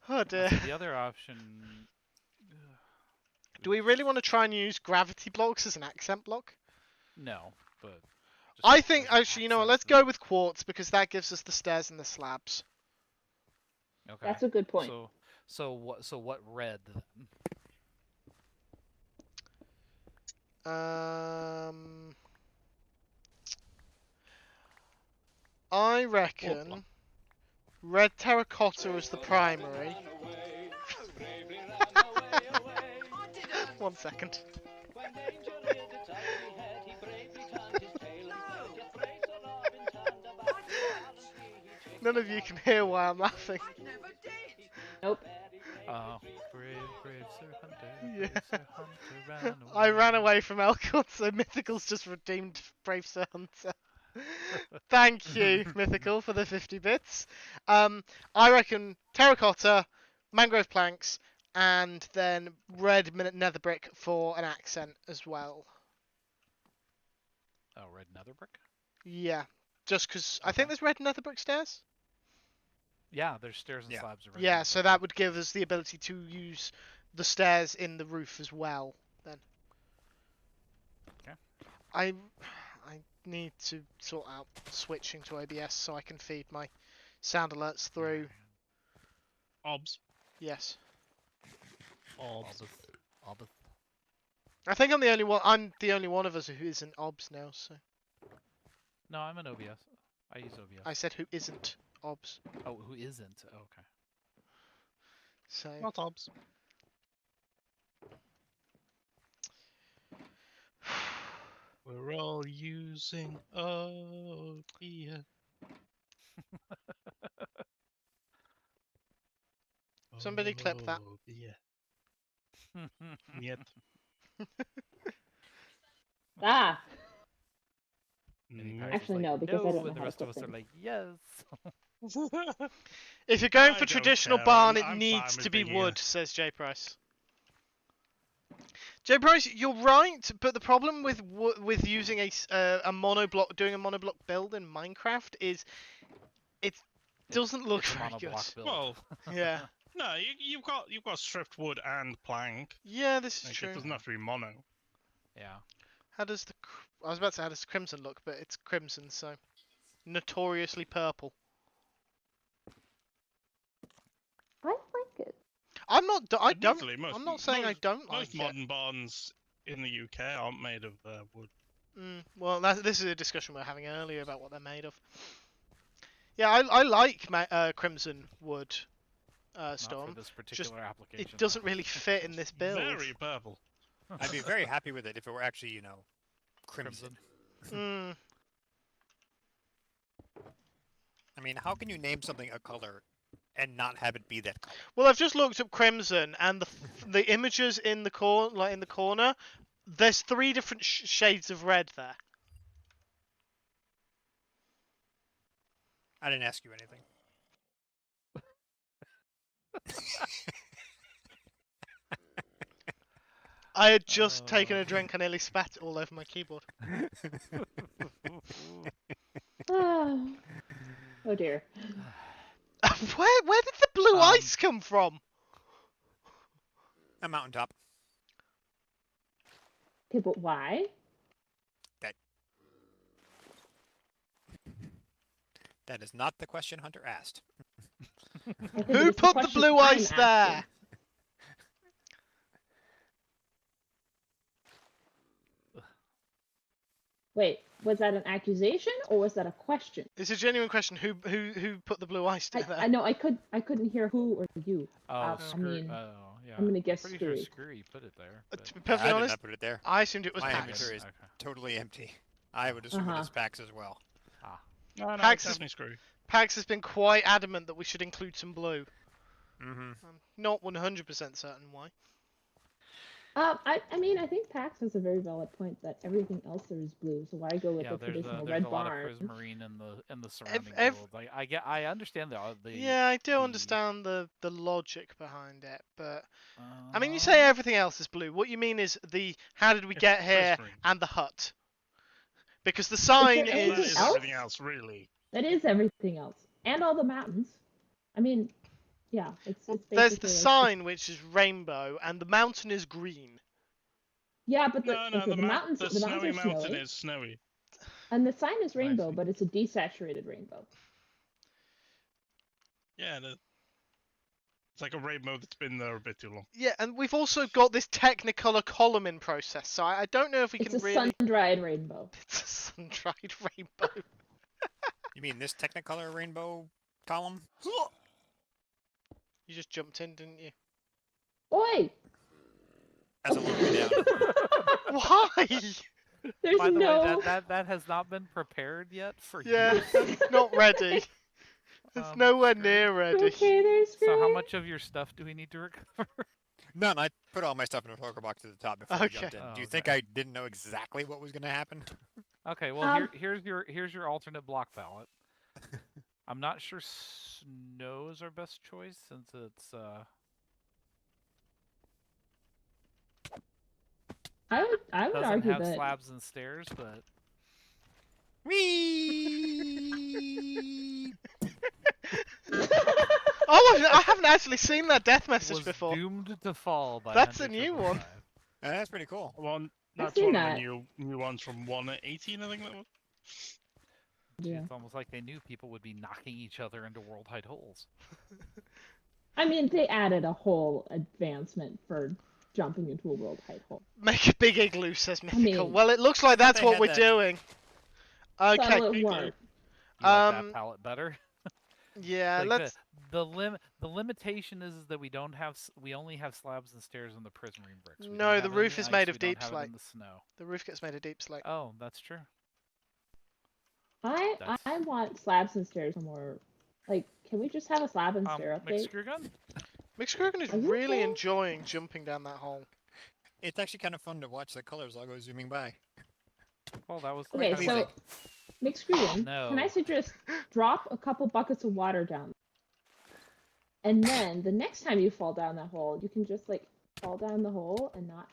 Oh dear. So the other option. Do we really want to try and use gravity blocks as an accent block? No, but. I think as an actually, you know what? accent Let's go with quartz because that gives us the stairs and the slabs. Okay. That's a good point. So what red then? I reckon red terracotta is the primary. 1 second. None of you can hear why I'm laughing. Nope. Brave Sir Hunter. Yeah. Brave Sir Hunter ran away. I ran away from Elkhorn, so Mythical's just redeemed Brave Sir Hunter. Thank you, Mythical, for the 50 bits. I reckon terracotta, mangrove planks, and then red nether brick for an accent as well. Oh, red nether brick? Yeah, just because I think there's red nether brick stairs. Yeah, there's stairs and slabs around. Yeah, so that would give us the ability to use the stairs in the roof as well. Then. Okay. I need to sort out switching to OBS so I can feed my sound alerts through. Obs. Yes. Obs. I think I'm the only one. I'm the only one of us who isn't OBS now. So. No, I'm an OBS. I use OBS. I said who isn't OBS. Oh, who isn't? Oh, okay. So. Not obs. We're all using OBS. Somebody clip that. Yeah. Yet. Ah. And Pax is Actually, like, no, because I don't know and the how to rest of clip us are things. like, yes. If you're going I for don't traditional care, barn, it I'm needs fine to with be being wood, here. says J Price. J Price, you're right, but the problem with using a monoblock, doing a monoblock build in Minecraft is it doesn't look It's a very good. monoblock build. Well, Yeah. no, you've got stripped wood and plank. Yeah, this is Like, true. it doesn't have to be mono. Yeah. How does the I was about to say how does crimson look, but it's crimson, so notoriously purple. I like it. I'm not. I don't. Admittedly, I'm not saying I don't like most it. modern barns in the UK aren't made of wood. Well, this is a discussion we were having earlier about what they're made of. Yeah, I like crimson wood. Storm. Not for this particular application. It doesn't really fit in this build. Very purple. I'd be very happy with it if it were actually, you know, crimson. I mean, how can you name something a color and not have it be that color? Well, I've just looked up crimson, and the images in the corner, there's 3 different shades of red there. I didn't ask you anything. I had just taken a drink and nearly spat it all over my keyboard. Oh, oh dear. Where did the blue ice come from? A mountaintop. Okay, but why? That is not the question Hunter asked. I think it Who is put the question blue I'm ice asking. there? Wait, was that an accusation or was that a question? It's a genuine question. Who put the blue ice there? I know I couldn't hear who or you. Oh, I Screw. mean, Oh, yeah. I'm gonna guess pretty sure Screwy. Screwy put it there. To but- be perfectly I did honest, not put it there. I assumed it was My Pax. inventory is Okay. totally empty. I would assume it is Pax as well. No, Pax it's is- definitely screwy. Pax has been quite adamant that we should include some blue. Mm-hmm. I'm not 100% certain why. I mean, I think Pax has a very valid point that everything else there is blue, so why go with Yeah, the there's traditional a red lot of barn? prismarine in the surrounding ev- world. I understand the Yeah, I do the- understand the logic behind it, but I mean, you uh, say everything else is blue. What you mean is the how did we It's get here prismarine. and the hut? Because the sign there That anything is is else? everything else, really. That is everything else, and all the mountains. I mean, yeah, it's basically there's the like sign which is rainbow and the mountain is green. Yeah, but No, okay, the mountains, the the snowy mountains are mountain snowy, is snowy. and the sign is rainbow, see. but it's a desaturated rainbow. Yeah, it's like a rainbow that's been there a bit too long. Yeah, and we've also got this Technicolor column in process, so I don't know if we It's can a really. sun-dried rainbow. It's a sun-dried rainbow. You mean this Technicolor rainbow column? You just jumped in, didn't you? Oi! That's a little way down. Why? There's By the no. way, that has not been prepared yet for Yeah, use. not ready. It's nowhere near ready. Okay, there's. So how Screwy. much of your stuff do we need to recover? None. I put all my stuff in a talker box at the top before I jumped Okay. in. Oh, Do you think okay. I didn't know exactly what was going to happen? Okay, well here's your alternate block palette. I'm not sure snow is our best choice since it's I would doesn't argue have that. slabs and stairs, but Whee! Oh, I haven't actually seen that death message was before. doomed to fall by That's a Hunter new 555. one. That's pretty cool. One, I've that's seen one that. of the new ones from 1.18, I think that was. Yeah. It's almost like they knew people would be knocking each other into world height holes. I mean, they added a whole advancement for jumping into a world height hole. Make a big igloo, says Mythical. mean, Well, it looks like that's they what had we're that. doing. Okay. Subtle Big weren't. You like Um, that palette better? Yeah, Like let's. the limitation is that we don't have we only have slabs and stairs on the prismarine bricks. We No, don't the have roof any is ice, made of we don't deep have it slate. in the snow. The roof gets made of deep slate. Oh, that's true. I That's- want slabs and stairs more. Like, can we just have a slab and stair Mixed update? screw gun? Mixcrogan is Are you really okay? enjoying jumping down that hole. It's actually kind of fun to watch the colors all go zooming by. Well, that was Okay, that was- so mixed screen. No. Can I suggest drop a couple buckets of water down, and then the next time you fall down that hole, you can just like fall down the hole and not.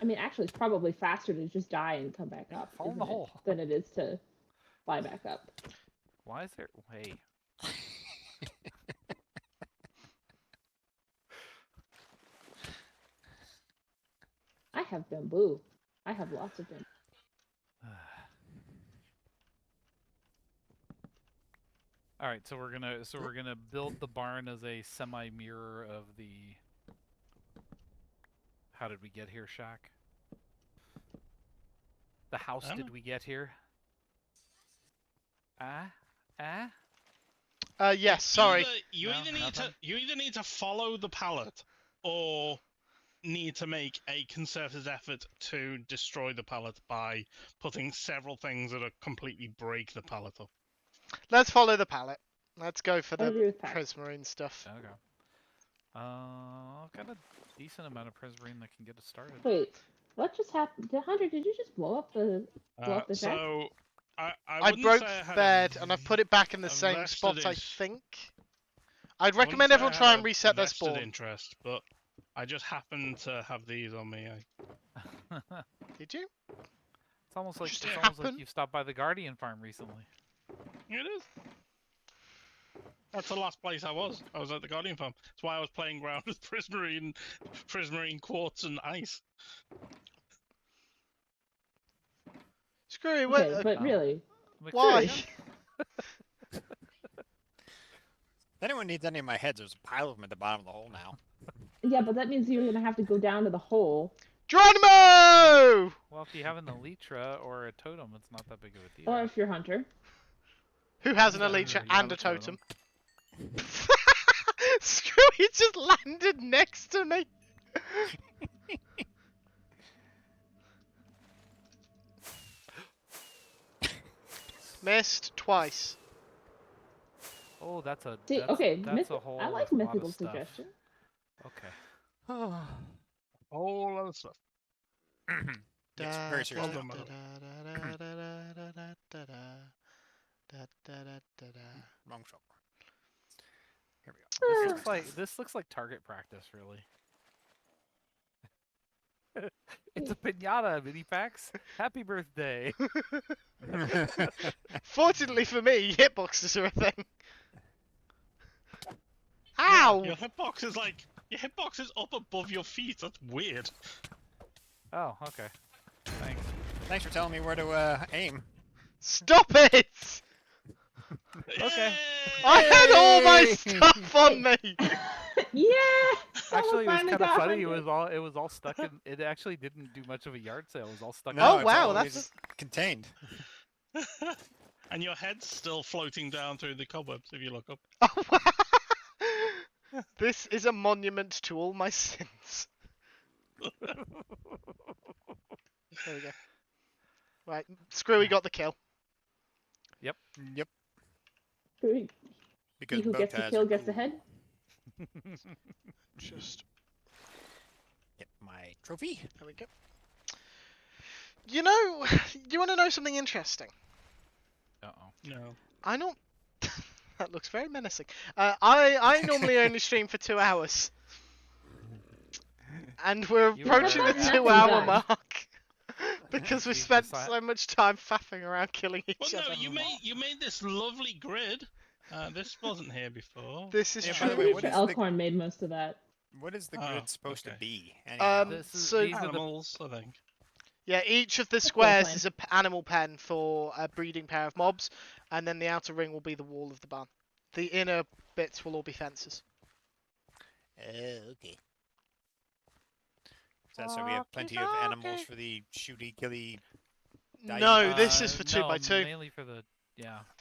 I mean, actually, it's probably faster to just die and come back Yeah, up fall in the isn't it, hole. than it is to fly back up. Why is there? Hey, I have bamboo. I have lots of bamboo. all right. So we're gonna build the barn as a semi mirror of the. How did we get here, Shaq? The house I don't did we get here? Yes, sorry. You No, either need nothing? you either need to follow the palette or need to make a concerted effort to destroy the palette by putting several things that are completely break the palette up. Let's follow the palette. Let's go for I the agree with Pat. prismarine stuff. Okay. I've got a decent amount of prismarine that can get us started. Wait, what just happened? Hunter, did you just blow up the shack? So I I wouldn't broke say I the had bed and I've put it back in the a same vested spot, I is- think. I'd I wouldn't recommend say I everyone had try a and reset their vested spawn. interest, but I just happened to have these on me. Did you? It's almost like Just it's almost like happen. you've stopped by the Guardian farm recently. It is. That's the last place I was. I was at the Guardian farm. That's why I was playing around with prismarine quartz and ice. Screw it. Okay, but really, Why? McCree, If anyone needs any of my heads, there's a pile of them at the bottom of the hole now. yeah, but that means you're gonna have to go down to the hole. Geronimo! well, if you have an Elytra or a totem, it's not that big of a deal. Or if you're Hunter. Who has an Yeah, Elytra you have and a a totem? totem. Screw it, just landed next to me. Missed twice. Oh, that's a See, that's, okay, that's a whole I like lot of mythical stuff. suggestion. Okay. All other stuff. Yes, very seriously. Wrong show. Here we go. This looks like target practice, really. It's a pinata, mini packs. Happy birthday! Fortunately for me, hitboxes are a thing. Ow! Your hitbox is up above your feet. That's weird. Oh, okay. Thanks. Thanks for telling me where to aim. Stop it! Okay. I had all my stuff on me. Yeah. Actually, it was Someone kind of got funny. Hunter. It was all stuck in. It actually didn't do much of a yard sale. It was all stuck. Oh, it's wow, all that's- just contained. And your head's still floating down through the cobwebs if you look up. Oh, wow. This is a monument to all my sins. There we go. Right, Screwy got the kill. Yep. He Because who bow gets the ties kill are gets the cool. head. Just Get my trophy. there we go. You know, you want to know something interesting? Uh-oh. No. I know. That looks very menacing. I normally only stream for 2 hours, and we're You approaching are the nothing 2-hour done. mark because we You've spent decided- so much time faffing around killing Well, each no, other. you made this lovely grid. This wasn't here before. This is Yeah, by true. the I'm way, pretty what sure is the- Elkhorn made most of that. What is the Oh, grid supposed to okay. be? Anyhow? So These are the Animals, I think. yeah, each of the cool squares plan. is an animal pen for a breeding pair of mobs, and then the outer ring will be the wall of the barn. The inner bits will all be fences. Okay. So we have plenty of animals for the shooty, killy. No, this is for no, 2x2. Mainly for the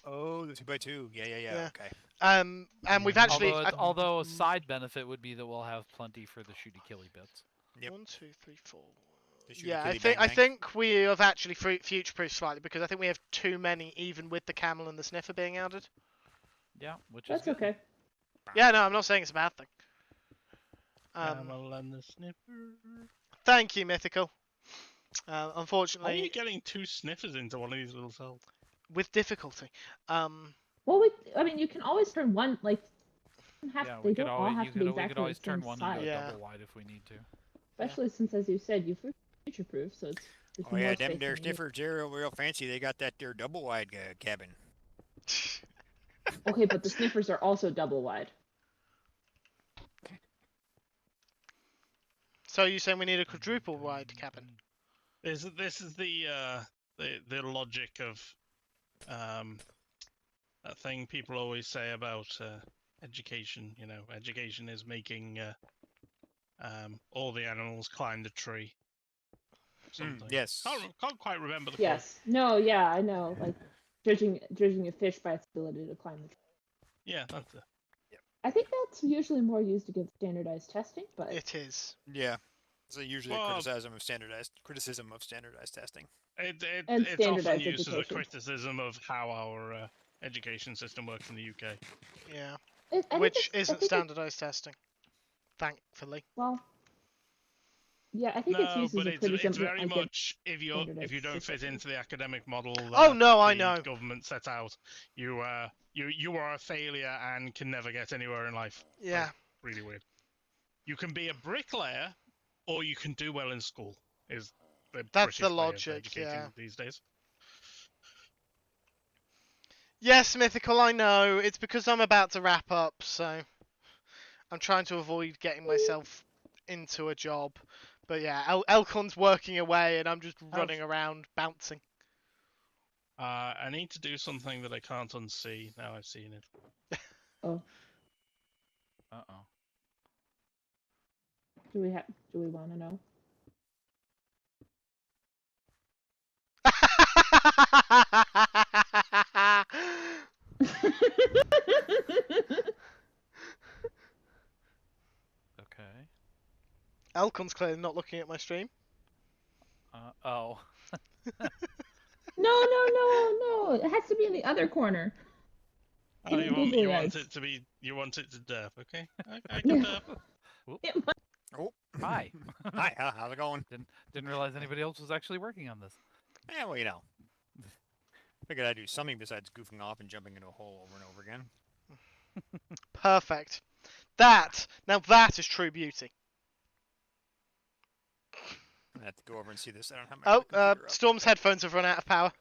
Oh, the 2x2. Yeah. Yeah. Okay. And we've actually Although a side benefit would be that we'll have plenty for the shooty killy bits. Yep. 1, 2, 3, 4. The shooty, Yeah, killy, I bang, bang. think we have actually future-proofed slightly because I think we have too many, even with the camel and the sniffer being added. Yeah, which That's is good. okay. Yeah, no, I'm not saying it's a bad thing. Camel and the sniffer. Thank you, Mythical. How are Unfortunately, you getting 2 sniffers into one of these little cells? with difficulty. Well, I mean, you can always turn one like. Yeah, They we could don't all always have to be we exactly could always the same turn one size. into a Yeah. double wide if we need to. Especially since, as you said, you future-proof, so it's. Oh yeah, more them space there than you need. sniffers, they're real fancy. They got that there double wide cabin. Okay, but the sniffers are also double wide. So you're saying we need a quadruple wide cabin? This is the logic of that thing people always say about education. You know, education is making all the animals climb the tree. Something. Yes. Can't quite remember the quote. Yes. No. Yeah, I know. Like judging a fish by its ability to climb the tree. Yeah, that's it. I think that's usually more used against standardized testing, but It is. Yeah. So usually Well, a criticism of standardized testing. It's often standardized used as a education. criticism of how our education system works in the UK. Yeah. I think Which I isn't think standardized testing. Thankfully. Well, yeah, I think it's No, used but as a criticism. it's very against much if you standardized don't fit systems. into the academic model. Oh, no, I the know. Government set out, you you are a failure and can never get anywhere in life. Yeah. Like, really weird. You can be a bricklayer, or you can do well in school. Is the That's the British way of logic, educating yeah. these days. Yes, Mythical, I know. It's because I'm about to wrap up, so I'm trying to avoid getting myself into a job. But yeah, Elcon's working away, and I'm just running around bouncing. I need to do something that I can't unsee. Now I've seen it. Oh, Uh-oh. do we want to know? Okay. Elcon's clearly not looking at my stream. Oh. No. It has to be in the other corner. Oh, Give me you googly want eyes. it to be, you want it to derp, okay? I can Yeah. derp. It might- Oh, Hi. hi. How's it going? Didn't realize anybody else was actually working on this. Yeah, well, you know. Figured I'd do something besides goofing off and jumping into a hole over and over again. Perfect. Now that is true beauty. I have to go over and see this. I don't have my Oh, computer up. Storm's headphones have run out of power.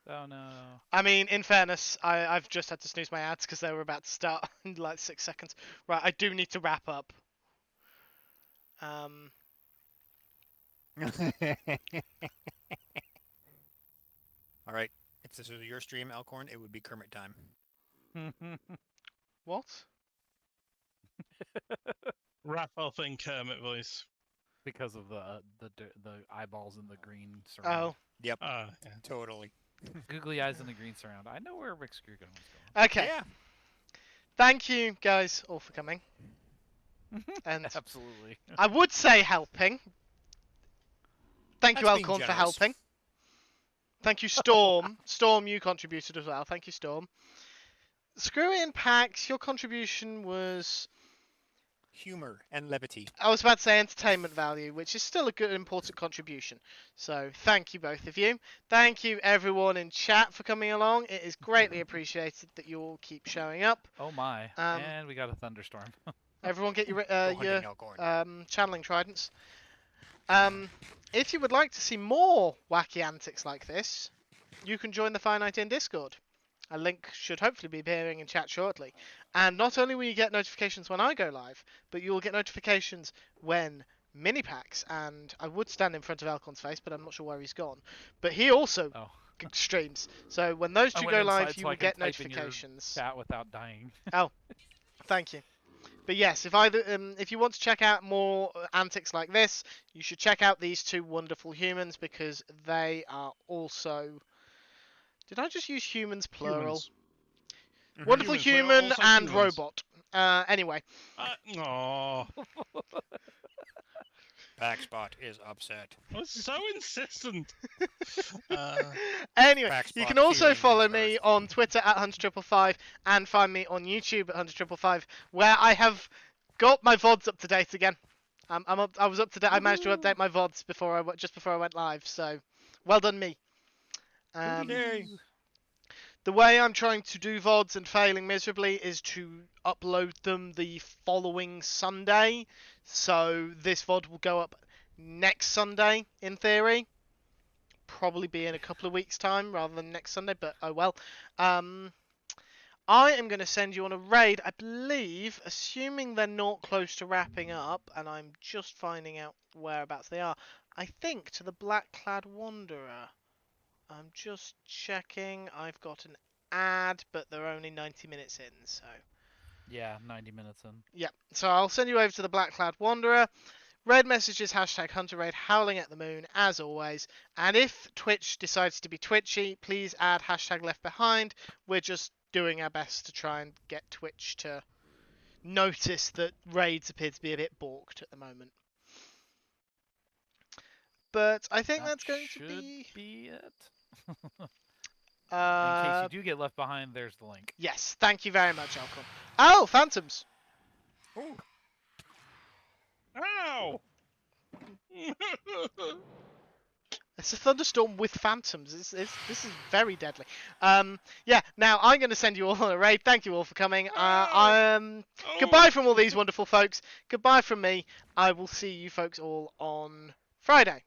Oh no. I mean, in fairness, I've just had to snooze my ads because they were about to start in like 6 seconds. Right, I do need to wrap up. All right. If this was your stream, Alcorn, it would be Kermit time. What? Wrap up in Kermit voice. Because of the eyeballs in the green surround. Oh, Yep. Yeah. Totally. Googly eyes in the green surround. I know where Rick Screwgun was going. okay. Yeah. Thank you guys all for coming. And Absolutely. I would say helping. Thank you, That's being Alcorn, for generous. helping. Thank you, Storm. Storm, you contributed as well. Thank you, Storm. Screw in Pax, your contribution was, Humor and levity. I was about to say entertainment value, which is still a good, important contribution. So thank you, both of you. Thank you, everyone in chat, for coming along. It is greatly appreciated that you all keep showing up. Oh my. And we got a thunderstorm. Everyone get your Go hunting, Alcorn. channeling tridents. If you would like to see more wacky antics like this, you can join the Finite In Discord. A link should hopefully be appearing in chat shortly. And not only will you get notifications when I go live, but you will get notifications when Mini-Pax, and I would stand in front of Elcon's face, but I'm not sure where he's gone. But he also streams. So when those two go live, you will get notifications. Chat without dying. Oh, thank you. But yes, if you want to check out more antics like this, you should check out these two wonderful humans because they are also. Did I just use humans plural? Humans. Wonderful Humans, we're human also and humans. robot. Anyway. Aw. Paxbot is upset. I was so insistent. Anyway, Paxbot you can also feelings follow is me hurt. on Twitter at HunterTripleFive and find me on YouTube at HunterTripleFive, where I have got my VODs up to date again. I was up to date. I managed to update my VODs just before I went live. So, well done me. Yay. The way I'm trying to do VODs and failing miserably is to upload them the following Sunday. So this VOD will go up next Sunday, in theory. Probably be in a couple of weeks' time rather than next Sunday, but oh well. I am going to send you on a raid, I believe, assuming they're not close to wrapping up, and I'm just finding out whereabouts they are. I think to the Black-Clad Wanderer. I'm just checking. I've got an ad, but they're only 90 minutes in, so. Yeah, 90 minutes in. Yeah, so I'll send you over to the Black-Clad Wanderer. Raid messages, #HunterRaid, howling at the moon, as always. And if Twitch decides to be twitchy, please add #LeftBehind. We're just doing our best to try and get Twitch to notice that raids appear to be a bit balked at the moment. But I think that's going to be it. In Uh, case you do get left behind, there's the link. Yes, thank you very much, Alcon. Oh, phantoms! Ooh. Ow! It's a thunderstorm with phantoms. This is very deadly. Yeah. Now I'm going to send you all on a raid. Thank you all for coming. Goodbye from all these wonderful folks. Goodbye from me. I will see you folks all on Friday.